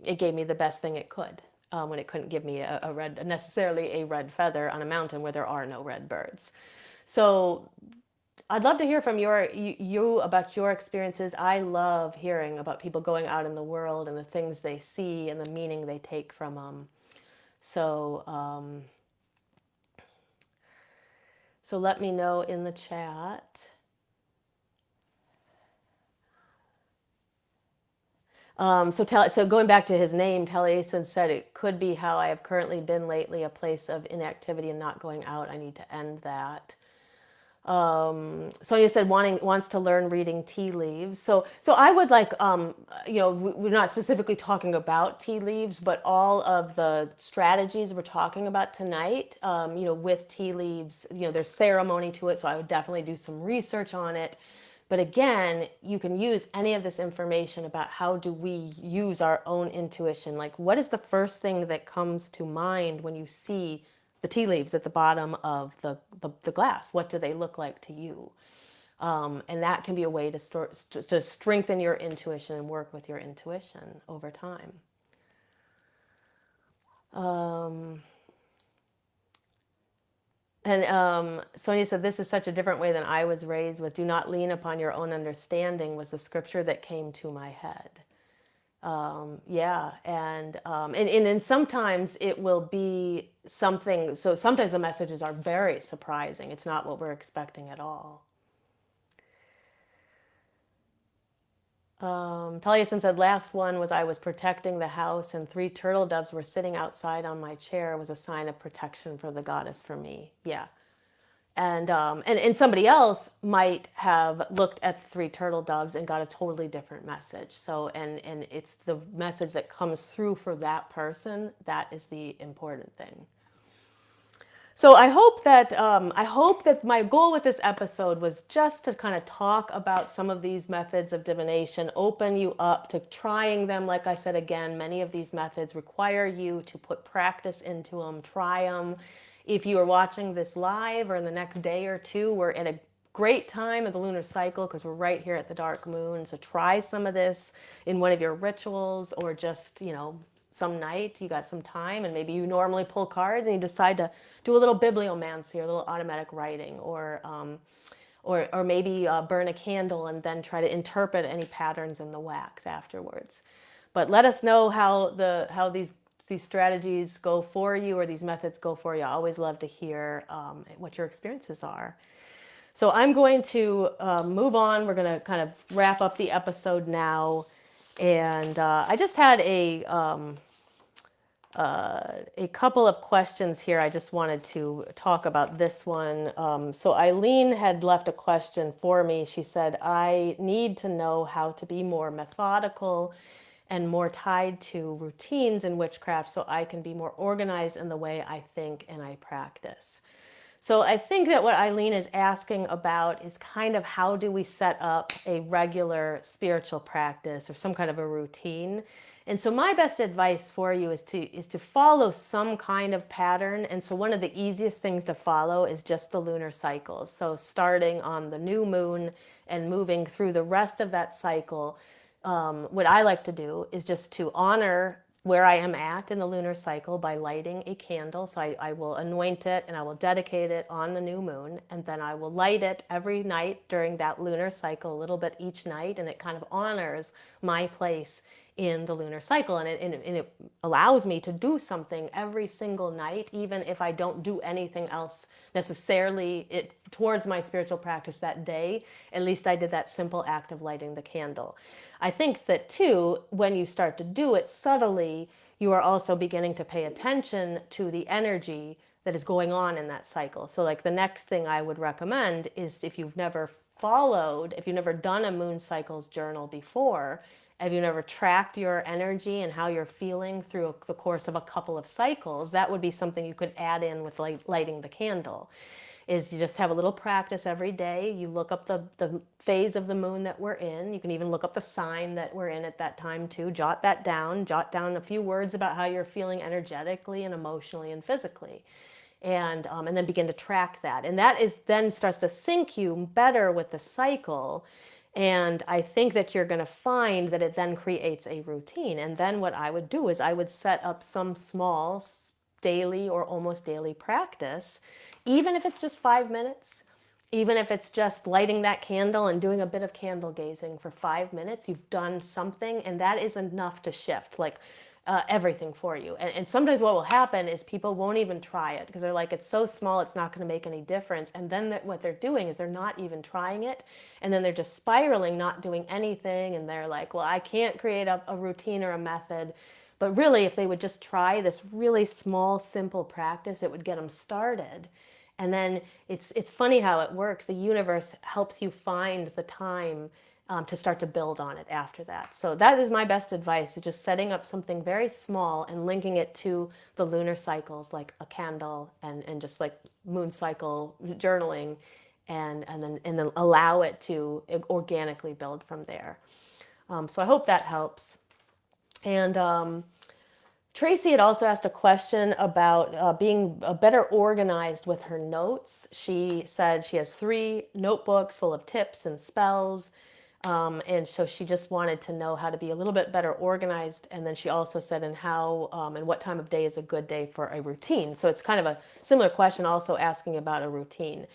It gave me the best thing it could, when it couldn't give me a red, necessarily a red feather on a mountain where there are no red birds. So I'd love to hear from you about your experiences. I love hearing about people going out in the world and the things they see and the meaning they take from them. So, so let me know in the chat. So going back to his name, Taliesin said it could be how I have currently been lately, a place of inactivity and not going out. I need to end that. Sonia said wants to learn reading tea leaves. So I would like, we're not specifically talking about tea leaves, but all of the strategies we're talking about tonight, with tea leaves, there's ceremony to it. So I would definitely do some research on it. But again, you can use any of this information about how do we use our own intuition. Like, what is the first thing that comes to mind when you see the tea leaves at the bottom of the glass? What do they look like to you? And that can be a way to strengthen your intuition and work with your intuition over time. And Sonia said, this is such a different way than I was raised with. Do not lean upon your own understanding was the scripture that came to my head. And sometimes it will be something. So sometimes the messages are very surprising. It's not what we're expecting at all. Taliesin said, last one was I was protecting the house and 3 turtle doves were sitting outside on my chair. It was a sign of protection for the goddess for me. Yeah. And somebody else might have looked at the 3 turtle doves and got a totally different message. So, and it's the message that comes through for that person. That is the important thing. So I hope that my goal with this episode was just to kind of talk about some of these methods of divination, open you up to trying them. Like I said, again, many of these methods require you to put practice into them, try them. If you are watching this live or in the next day or two, we're at a great time of the lunar cycle because we're right here at the dark moon. So try some of this in one of your rituals, or just, some night you got some time and maybe you normally pull cards and you decide to do a little bibliomancy or a little automatic writing, or maybe burn a candle and then try to interpret any patterns in the wax afterwards. But let us know how these strategies go for you, or these methods go for you. I always love to hear what your experiences are. So I'm going to move on. We're going to kind of wrap up the episode now. And I just had a couple of questions here. I just wanted to talk about this one. So Aislin had left a question for me. She said, I need to know how to be more methodical and more tied to routines in witchcraft so I can be more organized in the way I think and I practice. So I think that what Aislin is asking about is kind of how do we set up a regular spiritual practice or some kind of a routine. And so my best advice for you is to follow some kind of pattern. And so one of the easiest things to follow is just the lunar cycles. So starting on the new moon and moving through the rest of that cycle, what I like to do is just to honor where I am at in the lunar cycle by lighting a candle. So I will anoint it and I will dedicate it on the new moon. And then I will light it every night during that lunar cycle, a little bit each night. And it kind of honors my place in the lunar cycle. And it allows me to do something every single night, even if I don't do anything else necessarily towards my spiritual practice that day. At least I did that simple act of lighting the candle. I think that too, when you start to do it subtly, you are also beginning to pay attention to the energy that is going on in that cycle. So like the next thing I would recommend is, if you've never if you've never done a moon cycles journal before, if you've never tracked your energy and how you're feeling through the course of a couple of cycles, that would be something you could add in with lighting the candle. Is you just have a little practice every day. You look up the phase of the moon that we're in. You can even look up the sign that we're in at that time too. Jot that down. Jot down a few words about how you're feeling energetically and emotionally and physically. And then begin to track that. And that is then starts to sync you better with the cycle. And I think that you're going to find that it then creates a routine. And then what I would do is I would set up some small daily or almost daily practice, even if it's just 5 minutes, even if it's just lighting that candle and doing a bit of candle gazing for 5 minutes. You've done something, and that is enough to shift everything for you. And sometimes what will happen is people won't even try it because they're like, it's so small, it's not going to make any difference. And then what they're doing is they're not even trying it. And then they're just spiraling, not doing anything. And they're like, well, I can't create a routine or a method. But really, if they would just try this really small, simple practice, it would get them started. And then it's funny how it works. The universe helps you find the time to start to build on it after that. So that is my best advice, is just setting up something very small and linking it to the lunar cycles, like a candle and just like moon cycle journaling, and then allow it to organically build from there. So I hope that helps. And Tracy had also asked a question about being better organized with her notes. She said she has 3 notebooks full of tips and spells. And so she just wanted to know how to be a little bit better organized. And then she also said, and what time of day is a good day for a routine. So it's kind of a similar question, also asking about a routine.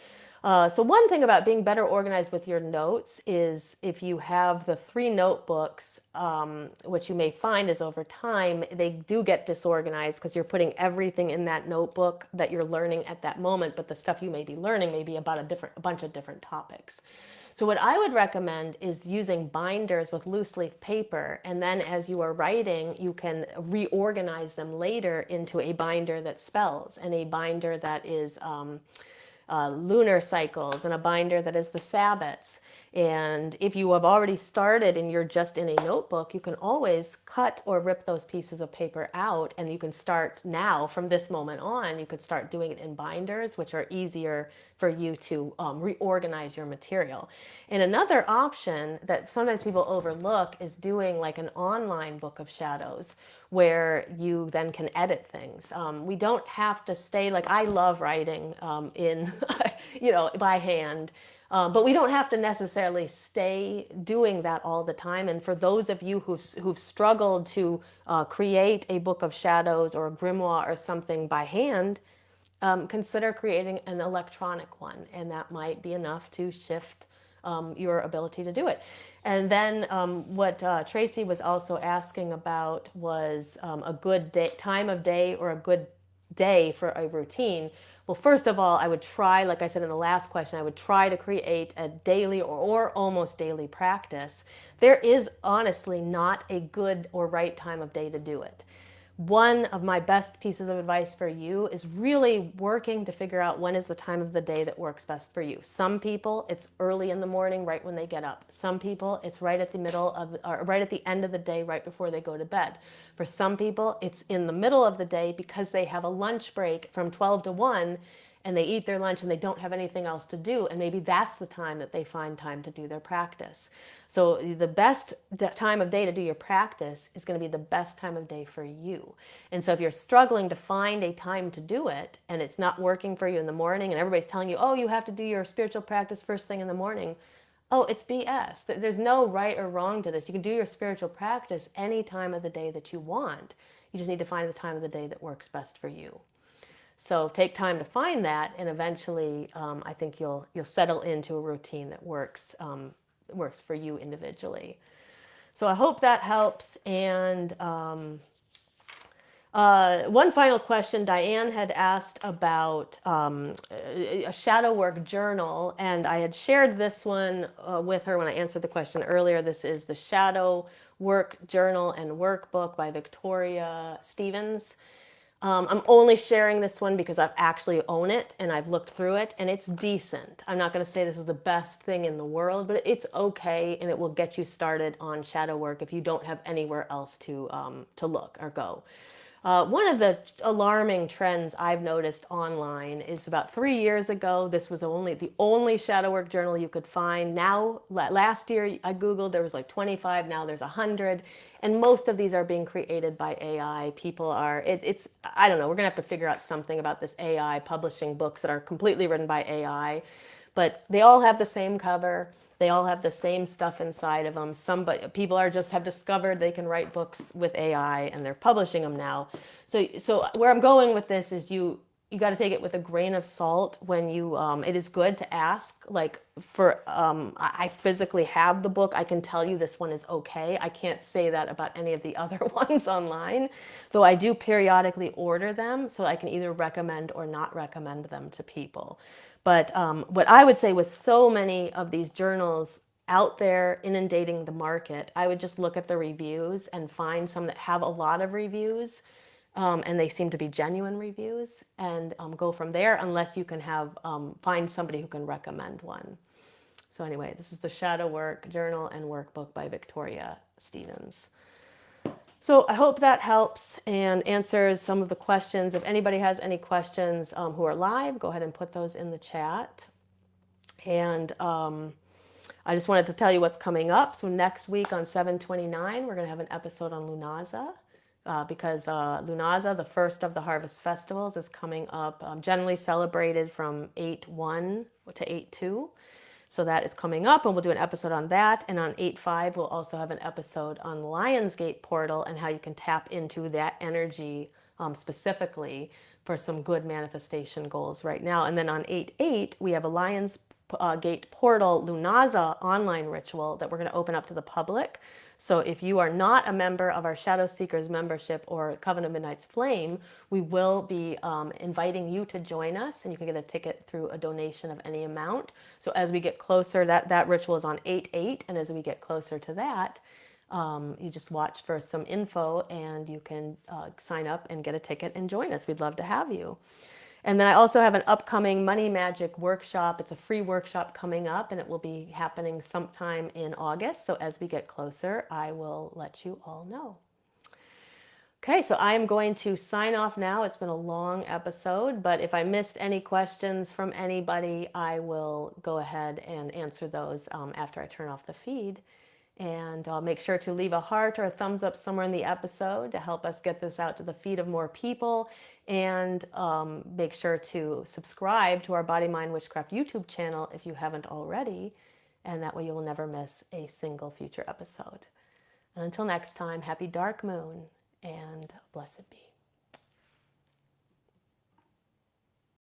So one thing about being better organized with your notes is, if you have the 3 notebooks, what you may find is over time they do get disorganized because you're putting everything in that notebook that you're learning at that moment, but the stuff you may be learning may be about a bunch of different topics. So what I would recommend is using binders with loose leaf paper, and then as you are writing, you can reorganize them later into a binder that spells, and a binder that is lunar cycles, and a binder that is the Sabbats. And if you have already started and you're just in a notebook, you can always cut or rip those pieces of paper out, and you can start now, from this moment on, you could start doing it in binders, which are easier for you to reorganize your material. And another option that sometimes people overlook is doing like an online book of shadows, where you then can edit things. We don't have to stay, like, I love writing in, by hand. But we don't have to necessarily stay doing that all the time. And for those of you who've struggled to create a book of shadows or a grimoire or something by hand, consider creating an electronic one, and that might be enough to shift your ability to do it. And then what Tracy was also asking about was a good time of day or a good day for a routine. Well, first of all, I would try, like I said in the last question, I would try to create a daily or almost daily practice. There is honestly not a good or right time of day to do it. One of my best pieces of advice for you is really working to figure out when is the time of the day that works best for you. Some people, it's early in the morning, right when they get up. Some people, it's right at the right at the end of the day, right before they go to bed. For some people, it's in the middle of the day because they have a lunch break from 12 to 1, and they eat their lunch and they don't have anything else to do, and maybe that's the time that they find time to do their practice. So the best time of day to do your practice is going to be the best time of day for you. And so if you're struggling to find a time to do it, and it's not working for you in the morning, and everybody's telling you, oh, you have to do your spiritual practice first thing in the morning, oh, it's BS. There's no right or wrong to this. You can do your spiritual practice any time of the day that you want. You just need to find the time of the day that works best for you. So take time to find that, and eventually, I think you'll settle into a routine that works for you individually. So I hope that helps. And One final question. Diane had asked about a shadow work journal, and I had shared this one with her when I answered the question earlier. This is the Shadow Work Journal and Workbook by Victoria Stevens. I'm only sharing this one because I've actually own it and I've looked through it and it's decent. I'm not going to say this is the best thing in the world, but it's okay and it will get you started on shadow work if you don't have anywhere else to look or go. One of the alarming trends I've noticed online is about 3 years ago, this was the only shadow work journal you could find. Now, last year I Googled, there was like 25, now there's 100. And most of these are being created by AI. People are, it's, I don't know, we're going to have to figure out something about this AI publishing books that are completely written by AI. But they all have the same cover. They all have the same stuff inside of them. People are just have discovered they can write books with AI, and they're publishing them now. So where I'm going with this is you got to take it with a grain of salt when you. It is good to ask. Like for I physically have the book. I can tell you this one is okay. I can't say that about any of the other ones online, though I do periodically order them so I can either recommend or not recommend them to people. But what I would say with so many of these journals out there inundating the market, I would just look at the reviews and find some that have a lot of reviews, and they seem to be genuine reviews, and go from there unless you can find somebody who can recommend one. So anyway, this is the Shadow Work Journal and Workbook by Victoria Stevens. So I hope that helps and answers some of the questions. If anybody has any questions who are live, go ahead and put those in the chat. And I just wanted to tell you what's coming up. So next week on 7/29, we're going to have an episode on Lunaza. Because Lunaza, the first of the harvest festivals, is coming up, generally celebrated from 8/1 to 8/2. So that is coming up, and we'll do an episode on that. And on 8/5, we'll also have an episode on the Lionsgate portal and how you can tap into that energy specifically for some good manifestation goals right now. And then on 8/8, we have a Lionsgate portal Lunaza online ritual that we're going to open up to the public. So if you are not a member of our Shadow Seekers membership or Coven of Midnight's Flame, we will be inviting you to join us, and you can get a ticket through a donation of any amount. So as we get closer, that ritual is on 8/8, and as we get closer to that, you just watch for some info, and you can sign up and get a ticket and join us. We'd love to have you. And then I also have an upcoming Money Magic workshop. It's a free workshop coming up, and it will be happening sometime in August. So as we get closer, I will let you all know. Okay, so I am going to sign off now. It's been a long episode, but if I missed any questions from anybody, I will go ahead and answer those after I turn off the feed. And I'll make sure to leave a heart or a thumbs up somewhere in the episode to help us get this out to the feed of more people. And make sure to subscribe to our Body, Mind, Witchcraft YouTube channel if you haven't already. And that way you will never miss a single future episode. And until next time, happy dark moon and blessed be.